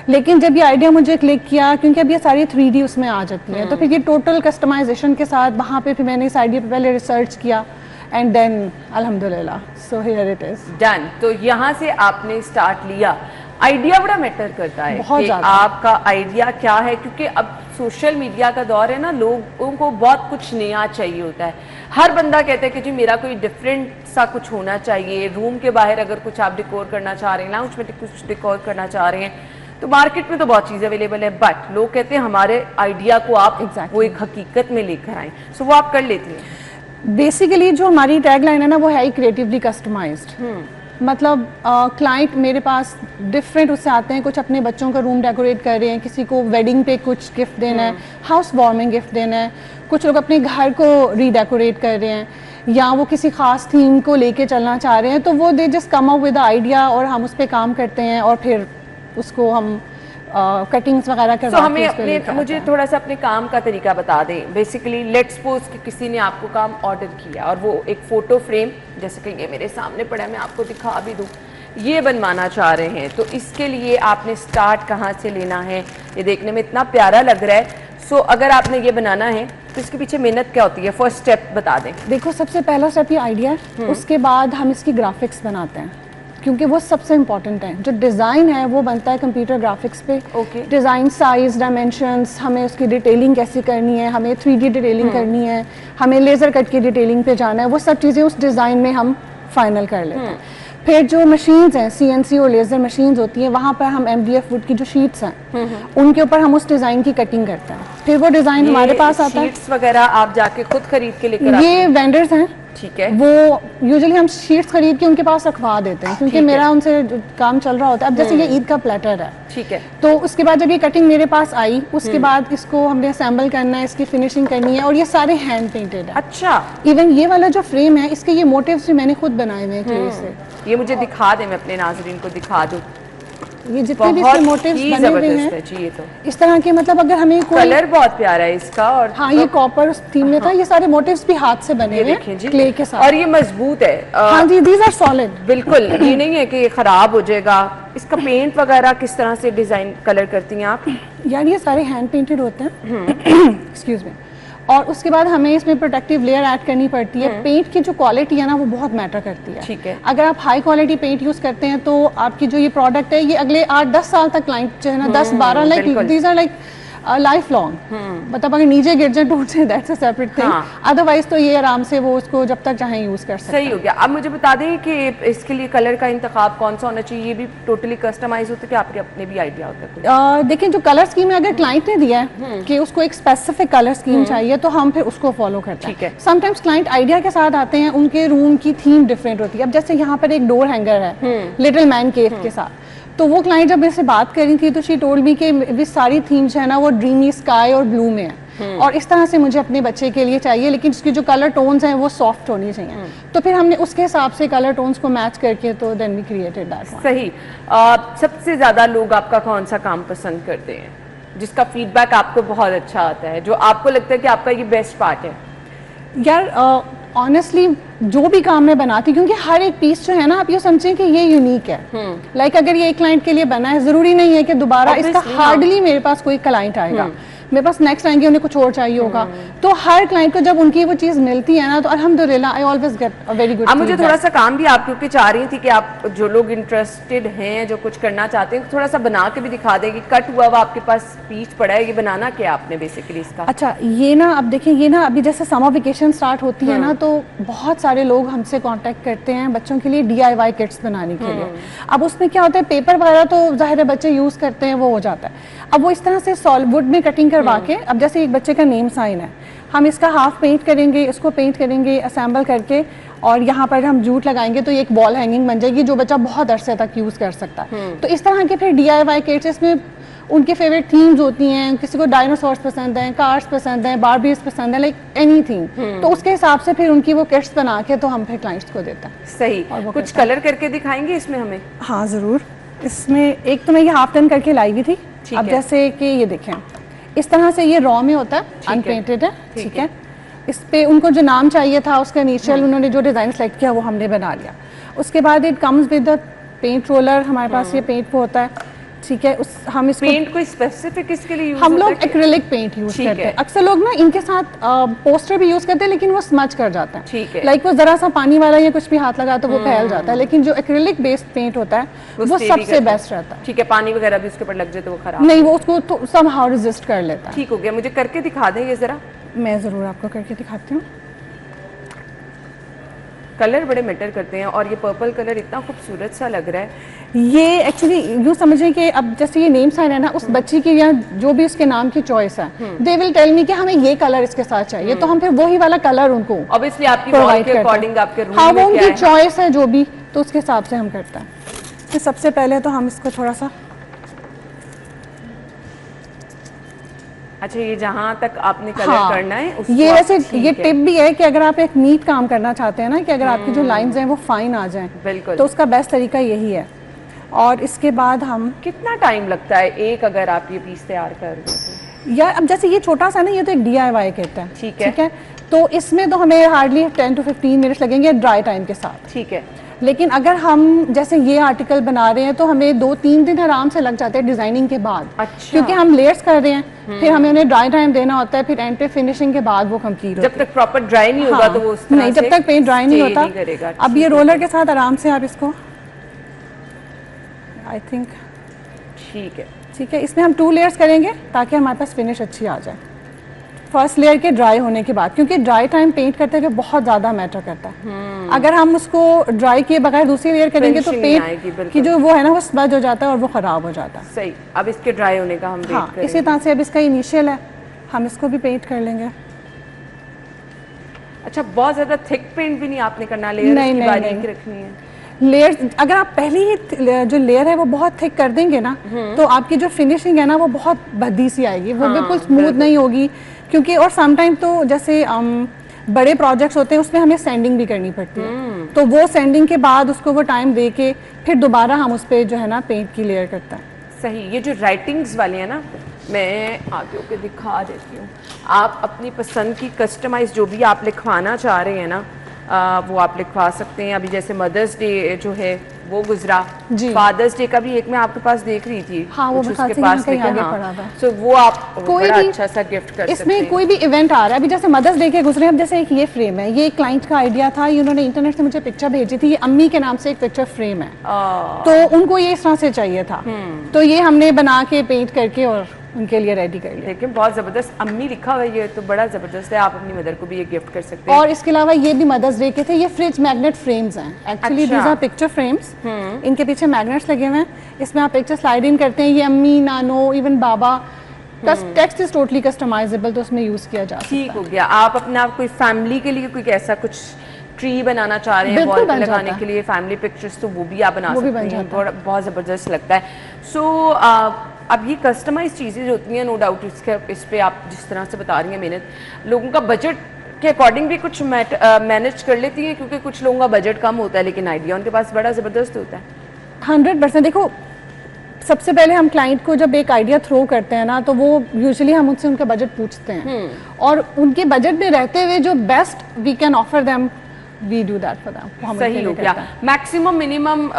लेकिन जब ये आइडिया मुझे क्लिक किया, क्योंकि अब ये सारी 3D उसमें आ जाती है, तो फिर ये टोटल कस्टमाइजेशन के साथ वहाँ पे फिर मैंने इस आइडिया पे पहले रिसर्च किया एंड देन अल्हम्दुलिल्लाह so here it is done. तो यहाँ से आपने स्टार्ट लिया। आइडिया बड़ा मैटर करता है बहुत कि ज़्यादा। आपका आइडिया क्या है, क्योंकि अब सोशल मीडिया का दौर है ना, लोगों को बहुत कुछ नया चाहिए होता है। हर बंदा कहता है कि जी मेरा कोई डिफरेंट सा कुछ होना चाहिए। रूम के बाहर अगर कुछ आप डिकोर करना चाह रहे हैं, लाउंज में कुछ डिकोर करना चाह रहे हैं, तो मार्केट में तो बहुत चीज़ें अवेलेबल है, बट लोग कहते हैं हमारे आइडिया को आप वो एक हकीकत में लेकर आए। सो वो आप कर लेती हैं। बेसिकली जो हमारी टैगलाइन है ना, वो है ही क्रिएटिवली कस्टमाइज्ड। मतलब क्लाइंट मेरे पास डिफरेंट उससे आते हैं, कुछ अपने बच्चों का रूम डेकोरेट कर रहे हैं, किसी को वेडिंग पे कुछ गिफ्ट देना है, हाउस वार्मिंग गिफ्ट देना है, कुछ लोग अपने घर को रीडेकोरेट कर रहे हैं, या वो किसी खास थीम को लेके चलना चाह रहे हैं, तो वो they just come up with idea और हम उस पर काम करते हैं और फिर उसको हम कटिंग्स वगैरह करवा के हमें उस पे लेके मुझे आते हैं। थोड़ा सा अपने काम का तरीका बता दें। बेसिकली लेट्स सपोज कि किसी ने आपको काम ऑर्डर किया और वो एक फ़ोटो फ्रेम, जैसे कि ये मेरे सामने पड़ा है, मैं आपको दिखा भी दूँ, ये बनवाना चाह रहे हैं, तो इसके लिए आपने स्टार्ट कहाँ से लेना है? ये देखने में इतना प्यारा लग रहा है। सो अगर आपने ये बनाना है तो इसके पीछे मेहनत क्या होती है? फर्स्ट स्टेप बता दें। देखो, सबसे पहला स्टेप ये आइडिया है, उसके बाद हम इसकी ग्राफिक्स बनाते हैं, क्योंकि वो सबसे इम्पॉर्टेंट है। जो डिज़ाइन है वो बनता है कंप्यूटर ग्राफिक्स पे। डिज़ाइन, साइज, डायमेंशंस, हमें उसकी डिटेलिंग कैसे करनी है, हमें 3D डिटेलिंग करनी है, हमें लेज़र कट की डिटेलिंग पे जाना है, वो सब चीज़ें उस डिज़ाइन में हम फाइनल कर लेते हैं। फिर जो मशीन्स हैं, CNC और लेज़र मशीन्स होती हैं, वहाँ पर हम MDF वुड की जो शीट्स हैं उनके ऊपर हम उस डिज़ाइन की कटिंग करते हैं। फिर वो डिज़ाइन हमारे पास आता है। शीट्स वगैरह आप जाके खुद खरीद के लेकर आते हैं? ये वेंडर्स हैं, ठीक है। वो यूजुअली हम शीट्स खरीद के उनके पास रखवा देते हैं, क्योंकि मेरा उनसे काम चल रहा होता है। अब जैसे ये ईद का प्लेटर है, ठीक है, तो उसके बाद जब ये कटिंग मेरे पास आई, उसके बाद इसको हमने असेंबल करना है, इसकी फिनिशिंग करनी है, और ये सारे हैंड पेंटेड है। अच्छा, इवन ये वाला जो फ्रेम है, इसके ये मोटिव्स भी मैंने खुद बनाए हुए हैं क्ले से। ये मुझे दिखा दें, मैं अपने नाज़रीन को दिखा दूं। ये जितने भी इसके मोटिव्स बने हुए हैं ये तो इस तरह के, मतलब अगर हमें कोई कलर बहुत प्यारा है इसका। और हाँ, ये कॉपर थीम में था। ये सारे मोटिव्स भी हाथ से बने हुए हैं क्ले के साथ, और ये मजबूत है। हाँ जी, दीज आर सॉलिड। बिल्कुल, ये नहीं है कि ये खराब हो जाएगा। इसका पेंट वगैरह किस तरह से डिजाइन कलर करती हैं आप? यार ये सारे हैंड पेंटेड होते हैं, एक्सक्यूज मी। और उसके बाद हमें इसमें प्रोटेक्टिव लेयर ऐड करनी पड़ती है। पेंट की जो क्वालिटी है ना, वो बहुत मैटर करती है। ठीक है। अगर आप हाई क्वालिटी पेंट यूज करते हैं तो आपकी जो ये प्रोडक्ट है, ये अगले 8-10 साल तक क्लाइंट जो है ना, 10-12 like these are like life long. मतलब अगर नीचे गिर जाए, टूट जाए, that's a separate thing. Otherwise तो ये आराम से वो उसको जब तक चाहे यूज कर सकते हैं। सही हो गया। अब मुझे बता दें कि इसके लिए कलर का इंतखाब कौन सा होना चाहिए? ये भी टोटली कस्टमाइज होता है कि आपके अपने भी आइडिया होता है? देखिए, जो कलर स्कीम है, अगर क्लाइंट ने दिया है कि उसको एक स्पेसिफिक कलर स्कीम चाहिए, तो हम फिर उसको फॉलो करते हैं। ठीक है। समटाइम्स क्लाइंट आइडिया के साथ आते हैं, उनके रूम की थीम डिफरेंट होती है। अब जैसे यहाँ पर एक डोर हैंगर है लिटिल मैन केव के साथ, तो वो क्लाइंट जब मेरे से बात करी थी तो शी टोल्ड मी कि वे सारी थीम्स है ना, वो ड्रीमी स्काई और ब्लू में है, और इस तरह से मुझे अपने बच्चे के लिए चाहिए, लेकिन उसकी जो कलर टोन्स हैं वो सॉफ्ट होनी चाहिए। तो फिर हमने उसके हिसाब से कलर टोन्स को मैच करके तो then we created that one. सही। सबसे ज्यादा लोग आपका कौन सा काम पसंद करते हैं, जिसका फीडबैक आपको बहुत अच्छा आता है, जो आपको लगता है कि आपका ये बेस्ट पार्ट है? यार ऑनेस्टली जो भी काम मैं बनाती, क्योंकि हर एक पीस जो है ना, आप ये समझें कि ये यूनिक है। लाइक अगर ये एक क्लाइंट के लिए बना है, जरूरी नहीं है कि दोबारा इसका हार्डली मेरे पास कोई क्लाइंट आएगा। मेरे पास नेक्स्ट आएंगे, उन्हें कुछ और चाहिए होगा। तो हर क्लाइंट को जब उनकी वो चीज़ मिलती है ना, तो अल्हम्दुलिल्लाह I always get a very good. अब मुझे थोड़ा सा काम भी आप, क्योंकि चाह रही थी कि आप जो लोग इंटरेस्टेड हैं, जो कुछ करना चाहते हैं, थोड़ा सा बना के भी दिखा दें कि कट हुआ हुआ आपके पास पीस पड़ा है, ये बनाना क्या आपने बेसिकली इसका? अच्छा, ये ना, अब देखिए, ये ना अभी जैसे समर वेकेशन स्टार्ट होती है ना, तो बहुत सारे लोग हमसे कांटेक्ट करते हैं बच्चों के लिए DIY किट्स बनाने के लिए। अब उसमें क्या होता है, पेपर वगैरह तो जाहिर है बच्चे यूज़ करते हैं, वो हो जाता है। अब वो इस तरह से सॉलिड वुड में कटिंग करवा के, अब जैसे एक बच्चे का नेम साइन है, हम इसका हाफ पेंट करेंगे, इसको पेंट करेंगे असेंबल करके, और यहाँ पर हम जूट लगाएंगे तो ये एक वॉल हैंगिंग बन जाएगी जो बच्चा बहुत अरसे तक यूज़ कर सकता है। तो इस तरह के फिर DIY किट्स, इसमें उनके फेवरेट थीम्स होती हैं। किसी को डायनासोर्स पसंद हैं, कार्स पसंद हैं, बारबीज पसंद है, लाइक एनीथिंग। तो उसके हिसाब से फिर उनकी वो किट्स बना के तो हम फिर क्लाइंट्स को देते हैं। सही। कुछ कलर करके दिखाएंगे इसमें हमें? हाँ ज़रूर। इसमें एक तो मैं ये हाफ टन करके लाई हुई थी। अब जैसे कि ये देखें, इस तरह से ये रॉ में होता है, अनपेंटेड है, ठीक है। इस पे उनको जो नाम चाहिए था, उसका इनिशियल उन्होंने जो डिज़ाइन सेलेक्ट किया वो हमने बना लिया। उसके बाद it comes with the paint roller, हमारे पास ये पेंट वो होता है, ठीक है। उस हम इसको पेंट कोई स्पेसिफिक इसके लिए यूज हम लोग एक्रिलिक पेंट यूज करते हैं। अक्सर लोग ना इनके साथ पोस्टर भी यूज करते हैं, लेकिन वो स्मच कर जाता है, ठीक है। लाइक वो जरा सा पानी वाला या कुछ भी हाथ लगा तो वो फैल जाता है, लेकिन जो एक्रिलिक बेस्ड पेंट होता है वो सबसे बेस्ट रहता है। ठीक है, पानी वगैरह भी उसके ऊपर लग जाए तो वो खराब नहीं, वो उसको तो समहाउ रेजिस्ट कर लेता है। ठीक हो गया। मुझे करके दिखा दें ये जरा? मैं जरूर आपको करके दिखाती हूँ। कलर बड़े मैटर करते हैं, और ये पर्पल कलर इतना खूबसूरत सा लग रहा है। ये एक्चुअली यूँ समझें कि अब जैसे ये नेम साइन है ना, उस बच्ची की या जो भी उसके नाम की चॉइस है, दे विल टेल मी कि हमें ये कलर इसके साथ चाहिए, तो हम फिर वही वाला कलर उनको ऑब्वियसली आपकी वॉल के अकॉर्डिंग आपके रूम में, हाँ, वो उनकी चॉइस है जो भी, तो उसके हिसाब से हम करते हैं। तो सबसे पहले तो हम इसको थोड़ा सा, अच्छा ये जहाँ तक आपने कलर हाँ, करना है उसको ये वैसे ठीक ये है। टिप भी है कि अगर आप एक नीट काम करना चाहते हैं ना, कि अगर आपकी जो लाइंस हैं वो फाइन आ जाएं, बिल्कुल। तो उसका बेस्ट तरीका यही है। और इसके बाद हम, कितना टाइम लगता है एक अगर आप ये पीस तैयार कर रहे हो? या अब जैसे ये छोटा सा ना, ये तो एक DIY किट है, ठीक है। तो इसमें तो हमें हार्डली 10 to 15 मिनट्स लगेंगे ड्राई टाइम के साथ। ठीक है। लेकिन अगर हम जैसे ये आर्टिकल बना रहे हैं तो हमें 2-3 दिन आराम से लग जाते हैं डिजाइनिंग के बाद। अच्छा। क्योंकि हम लेयर्स कर रहे हैं, फिर हमें उन्हें ड्राई टाइम देना होता है, फिर एंड पे फिनिशिंग के बाद वो कंप्लीट जब तक प्रॉपर ड्राई नहीं होगा तो वो उस तरह नहीं, जब तक पेंट ड्राई नहीं होता। करेगा। अब ये रोलर के साथ आराम से आप इसको, आई थिंक ठीक है, इसमें हम 2 लेयर्स करेंगे ताकि हमारे पास फिनिश अच्छी आ जाए। फर्स्ट लेयर के ड्राई होने के बाद, क्योंकि ड्राई टाइम पेंट करते हुए बहुत ज़्यादा मैटर करता है। अगर हम उसको ड्राई किए बगैर दूसरी लेयर करेंगे तो पेंट की जो वो है ना वो स्पज हो जाता है और वो ख़राब हो जाता है। सही। अब इसके ड्राई होने का हम वेट करेंगे। इसी तरह से अब इसका इनिशियल है, हम इसको भी पेंट कर लेंगे। अच्छा, बहुत ज़्यादा थिक पेंट भी नहीं आपने करना, लेयर की बारीक रखनी है। लेयर अगर आप पहले ही जो लेयर है वो बहुत थिक कर देंगे ना, तो आपकी जो फिनिशिंग है ना वो बहुत भद्दी सी आएगी, वो बिल्कुल स्मूथ नहीं होगी। क्योंकि और समटाइम तो जैसे बड़े प्रोजेक्ट्स होते हैं उसमें हमें सैंडिंग भी करनी पड़ती है, तो वो सैंडिंग के बाद उसको वो टाइम दे के फिर दोबारा हम उस पर जो है ना पेंट की लेयर करते हैं। सही। ये जो राइटिंग्स वाले हैं ना, मैं आगे होकर दिखा देती हूँ। आप अपनी पसंद की कस्टमाइज जो भी आप लिखवाना चाह रहे हैं ना, वो आप लिखवा सकते हैं। अभी जैसे मदर्स डे जो है वो गुजरा, फादर्स डे का भी एक मैं आपके पास देख रही थी। हाँ, वो उसके पास कहीं आगे पड़ा था। सो वो आप कोई बड़ा अच्छा सा गिफ्ट कर सकते हैं। इसमें कोई भी इवेंट आ रहा है, अभी जैसे मदर्स डे के गुजरे, अब जैसे एक ये फ्रेम है, ये क्लाइंट का आइडिया था, इन्होंने इंटरनेट से मुझे पिक्चर भेजी थी, ये अम्मी के नाम से एक पिक्चर फ्रेम है, तो उनको ये इस तरह से चाहिए था, तो ये हमने बना के पेंट करके और उनके लिए रेडी कर लिया। लेकिन बहुत ज़बरदस्त अम्मी लिखा हुआ है, ये तो बड़ा ज़बरदस्त है। आप अपनी मदर को भी ये गिफ्ट कर सकते हैं। और इसके अलावा ये भी मदर्स डे के थे, ये फ्रिज मैग्नेट फ्रेम्स हैं, actually these are picture frames. इनके पीछे मैग्नेट्स लगे हुए हैं, इसमें आप पिक्चर स्लाइड इन करते हैं। ये अम्मी, नानो, इवन बाबा, टेक्स्ट इज टोटली कस्टमाइजेबल, तो उसमें यूज किया जा सकता है। ठीक हो गया। आप अपना कोई फैमिली के लिए कोई ऐसा कुछ ट्री बनाना चाह रहे हैं वॉल पे लगाने के लिए, फैमिली पिक्चर्स, तो वो भी आप बना सकते हैं। बहुत ज़बरदस्त लगता है। सो अब ये कस्टमाइज चीज़ें जो होती हैं, नो डाउट इस पे आप जिस तरह से बता रही हैं मेहनत, लोगों का बजट के अकॉर्डिंग भी कुछ मैनेज कर लेती है, क्योंकि कुछ लोगों का बजट कम होता है लेकिन आइडिया उनके पास बड़ा ज़बरदस्त होता है। 100%। देखो, सबसे पहले हम क्लाइंट को जब एक आइडिया थ्रो करते हैं ना, तो वो यूजुअली हम उनसे उनका बजट पूछते हैं, और उनके बजट में रहते हुए जो best we can offer them, we do that for them. सही हो गया। मैक्सिमम मिनिमम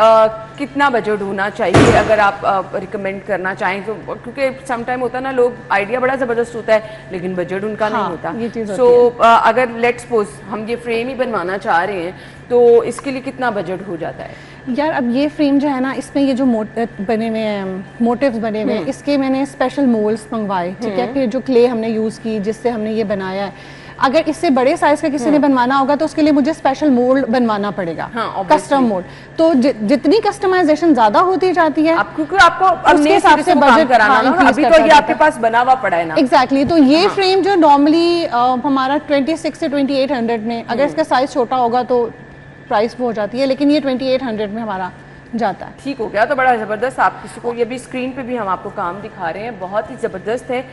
कितना बजट होना चाहिए अगर आप रिकमेंड करना चाहें तो? क्योंकि सम टाइम होता है ना, लोग आइडिया बड़ा ज़बरदस्त होता है लेकिन बजट उनका नहीं होता। सो अगर लेट्स सपोज हम ये फ्रेम ही बनवाना चाह रहे हैं तो इसके लिए कितना बजट हो जाता है? यार, अब ये फ्रेम जो है ना, इसमें ये जो बने हुए हैं, मोटिव्स बने हुए हैं, इसके मैंने स्पेशल मोल्ड्स मंगवाए, ठीक है। फिर जो क्ले हमने यूज़ की जिससे हमने ये बनाया है, अगर इससे बड़े साइज का किसी ने बनवाना होगा तो उसके लिए मुझे स्पेशल मोल्ड बनवाना पड़ेगा, कस्टम मोल्ड। तो जितनी कस्टमाइजेशन ज्यादा होती जाती है, क्योंकि आपको उसके हिसाब से बजट कराना ना, अभी तो ये आपके पास बना हुआ पड़ा है ना। एग्जैक्टली। तो ये फ्रेम जो नॉर्मली हमारा 26 से 2800 में, अगर इसका साइज छोटा होगा तो प्राइस वो हो जाती है, लेकिन ये 2800 में हमारा जाता है। ठीक हो गया, तो बड़ा ज़बरदस्त। आप किसी को, ये भी स्क्रीन पे भी हम आपको काम दिखा रहे हैं, बहुत ही ज़बरदस्त है।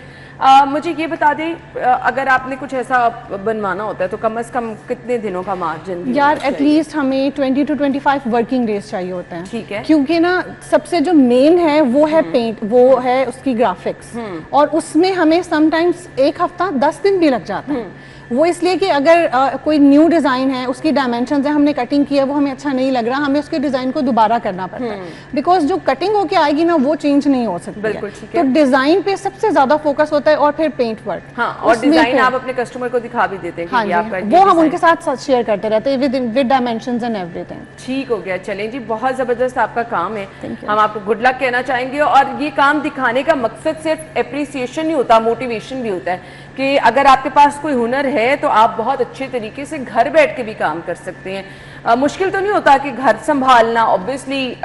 मुझे ये बता दें, अगर आपने कुछ ऐसा बनवाना होता है तो कम से कम कितने दिनों का मार्जिन? यार, एटलीस्ट हमें 20 to 25 वर्किंग डेज चाहिए होते हैं। ठीक है। क्योंकि ना सबसे जो मेन है वो है पेंट, वो है उसकी ग्राफिक्स, और उसमें हमें समटाइम्स 1 हफ्ता 10 दिन भी लग जाता है। वो इसलिए कि अगर कोई न्यू डिज़ाइन है, उसकी डायमेंशंस है, हमने कटिंग किया, वो हमें अच्छा नहीं लग रहा, हमें उसके डिज़ाइन को दोबारा करना पड़ता है, बिकॉज जो कटिंग होके आएगी ना वो चेंज नहीं हो सकती है। तो डिज़ाइन पे सबसे ज़्यादा फोकस होता है, और फिर पेंट वर्क। हाँ, और डिज़ाइन आप अपने कस्टमर को दिखा भी देते हैं कि हाँ, आपका वो हम उनके साथ शेयर करते रहते हैं विद डायमेंशंस एंड एवरीथिंग। ठीक हो गया। चलें जी, बहुत ज़बरदस्त आपका काम है, हम आपको गुड लक कहना चाहेंगे। और ये काम दिखाने का मकसद सिर्फ एप्रिसिएशन नहीं होता, मोटिवेशन भी होता है कि अगर आपके पास कोई हुनर है तो आप बहुत अच्छे तरीके से घर बैठ के भी काम कर सकते हैं। मुश्किल तो नहीं होता कि घर संभालना, ऑब्वियसली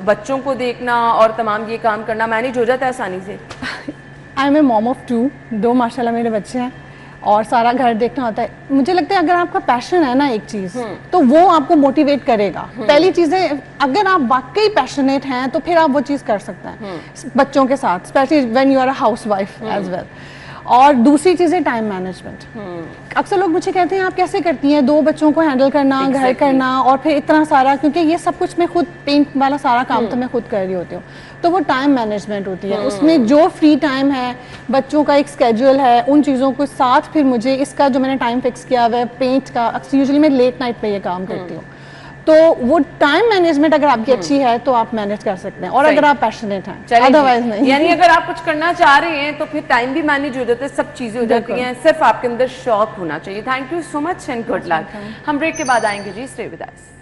बच्चों को देखना और तमाम ये काम करना मैनेज हो जाता है आसानी से? I am a mom of 2 माशाल्लाह मेरे बच्चे हैं, और सारा घर देखना होता है। मुझे लगता है अगर आपका पैशन है ना एक चीज़, तो वो आपको मोटिवेट करेगा। पहली चीज़ें, अगर आप वाकई पैशनेट हैं तो फिर आप वो चीज़ कर सकते हैं बच्चों के साथ, specially when you are a housewife as well. और दूसरी चीज़ें टाइम मैनेजमेंट। अक्सर लोग मुझे कहते हैं आप कैसे करती हैं 2 बच्चों को हैंडल करना, घर करना और फिर इतना सारा, क्योंकि ये सब कुछ मैं खुद, पेंट वाला सारा काम तो मैं खुद कर रही होती हूँ, तो वो टाइम मैनेजमेंट होती है। उसमें जो फ्री टाइम है, बच्चों का एक स्केड्यूल है, उन चीज़ों के साथ फिर मुझे इसका जो मैंने टाइम फिक्स किया हुआ है पेंट का, यूजुअली मैं लेट नाइट पे ये काम करती हूँ, तो वो टाइम मैनेजमेंट अगर आपकी अच्छी है तो आप मैनेज कर सकते हैं, और अगर आप पैशनेट हैं, अदरवाइज नहीं। यानी अगर आप कुछ करना चाह रहे हैं तो फिर टाइम भी मैनेज हो जाता है, सब चीजें हो जाती हैं, सिर्फ आपके अंदर शौक होना चाहिए। Thank you so much and good luck. हम ब्रेक के बाद आएंगे जी, stay with us.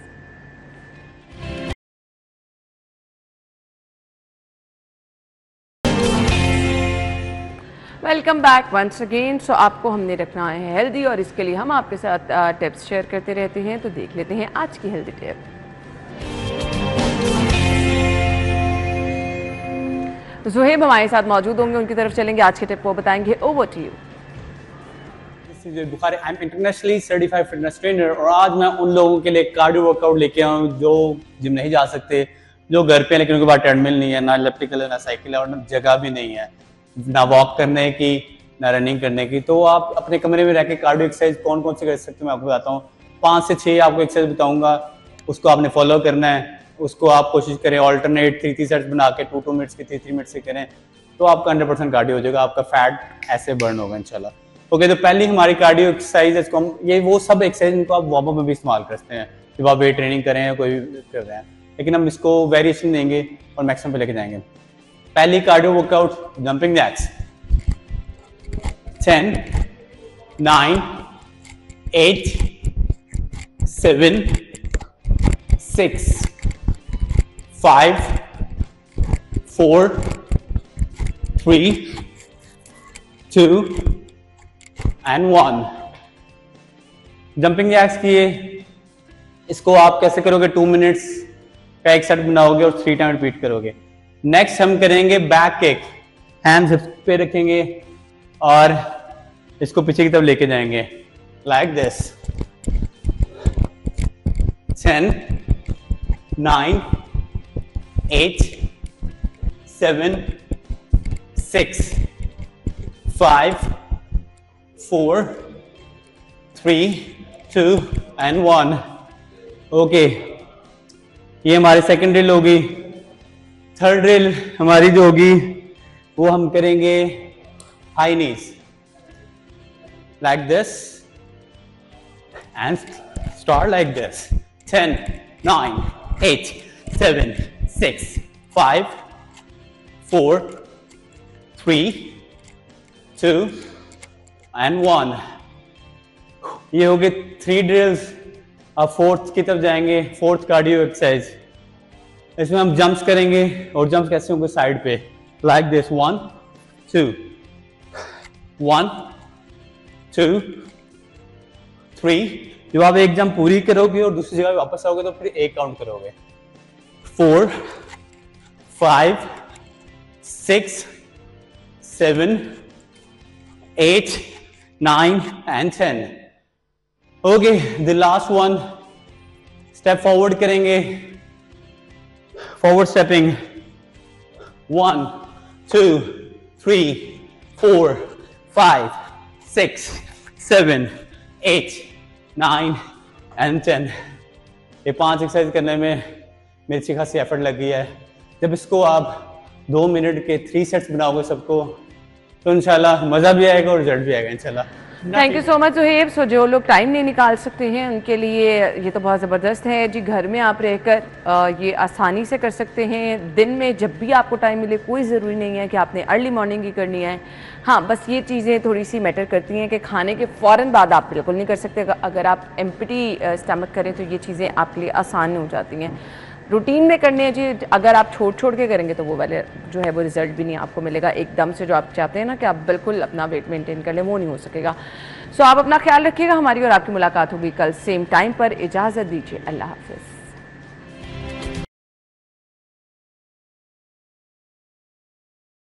Welcome back once again. So आपको हमने रखना है हेल्दी, और इसके लिए हम आपके साथ टिप्स शेयर करते रहते हैं। तो देख लेते हैं आज की हेल्दी टिप। तो सुहेब हमारे साथ मौजूद होंगे, उनकी तरफ चलेंगे, आज के टिप वो बताएंगे। Over to you. Bukhari, I am internationally certified fitness trainer, और आज मैं उन लोगों के लिए कार्डियो वर्कआउट लेके आया हूँ जो जिम नहीं जा सकते, जो घर पे हैं लेकिन उनके पास ट्रेडमिल नहीं है, ना इलेक्ट्रिकल है, ना साइकिल है, और ना जगह भी नहीं है, ना वॉक करने की, ना रनिंग करने की। तो आप अपने कमरे में रह के कार्डियो एक्सरसाइज कौन कौन से कर सकते हैं मैं आपको बताता हूँ। 5 से 6 आपको एक्सरसाइज बताऊंगा, उसको आपने फॉलो करना है। उसको आप कोशिश करें ऑल्टरनेट 3 सेट्स बना के 2 मिनट्स के 3 मिनट्स से करें, तो आपका 100% कार्डियो हो जाएगा, आपका फैट ऐसे बर्न होगा इंशाल्लाह। ओके, तो पहली हमारी कार्डियो एक्सरसाइज है, इसको हम, ये वो सब एक्सरसाइज इनको आप वार्म अप में भी इस्तेमाल करते हैं, जब आप वेट ट्रेनिंग करें या कोई कर रहे हैं, लेकिन हम इसको वेरिएशन देंगे और मैक्सिमम पे लेके जाएंगे। पहली cardio workout, jumping jacks. 10, 9, 8, 7, 6, 5, 4, 3, 2 and 1। Jumping jacks किए, इसको आप कैसे करोगे, 2 मिनट्स का एक सेट बनाओगे और 3 टाइम रिपीट करोगे। नेक्स्ट हम करेंगे बैक किक, हैंड्स हिप्स पे रखेंगे और इसको पीछे की तरफ लेके जाएंगे, लाइक दिस। 10, 9, 8, 7, 6, 5, 4, 3, 2 and 1। ओके, ये हमारी सेकंड ड्रिल होगी। थर्ड ड्रिल हमारी जो होगी वो हम करेंगे high knees, like this, and start like this. 10, 9, 8, 7, 6, 5, 4, 3, 2 and 1। ये हो गए 3 ड्रिल्स। अब फोर्थ की तरफ जाएंगे, फोर्थ कार्डियो एक्सरसाइज। इसमें हम जंप्स करेंगे, और जंप्स कैसे होंगे, साइड पे, लाइक दिस। 1, 2, 1, 2, 3। जब आप एक जंप पूरी करोगे और दूसरी जगह वापस आओगे तो फिर एक काउंट करोगे। 4, 5, 6, 7, 8, 9 and 10। Okay, the last one, step forward करेंगे, फॉरवर्ड स्टेपिंग। 1, 2, 3, 4, 5, 6, 7, 8, 9 and 10। ये 5 एक्सरसाइज करने में मेरी अच्छी खासी एफर्ट लग गई है। जब इसको आप 2 मिनट के 3 सेट्स बनाओगे सबको, तो इंशाल्लाह मज़ा भी आएगा और रिजल्ट भी आएगा इंशाल्लाह। Thank you so much Suhaib. So जो लोग टाइम नहीं निकाल सकते हैं उनके लिए ये तो बहुत ज़बरदस्त है जी। घर में आप रहकर ये आसानी से कर सकते हैं, दिन में जब भी आपको टाइम मिले, कोई ज़रूरी नहीं है कि आपने अर्ली मॉर्निंग ही करनी है। हाँ, बस ये चीज़ें थोड़ी सी मैटर करती हैं कि खाने के फ़ौरन बाद आप बिल्कुल नहीं कर सकते। अगर आप एम्प्टी स्टमक करें तो ये चीज़ें आपके लिए आसान हो जाती हैं। रूटीन में करने हैं जी, अगर आप छोड़ के करेंगे तो वो वाले जो है वो रिजल्ट भी नहीं आपको मिलेगा एकदम से। जो आप चाहते हैं ना कि आप बिल्कुल अपना वेट मेंटेन कर लें, वो नहीं हो सकेगा। सो आप अपना ख्याल रखिएगा। हमारी और आपकी मुलाकात होगी कल सेम टाइम पर। इजाज़त दीजिए, अल्लाह हाफ़िज़।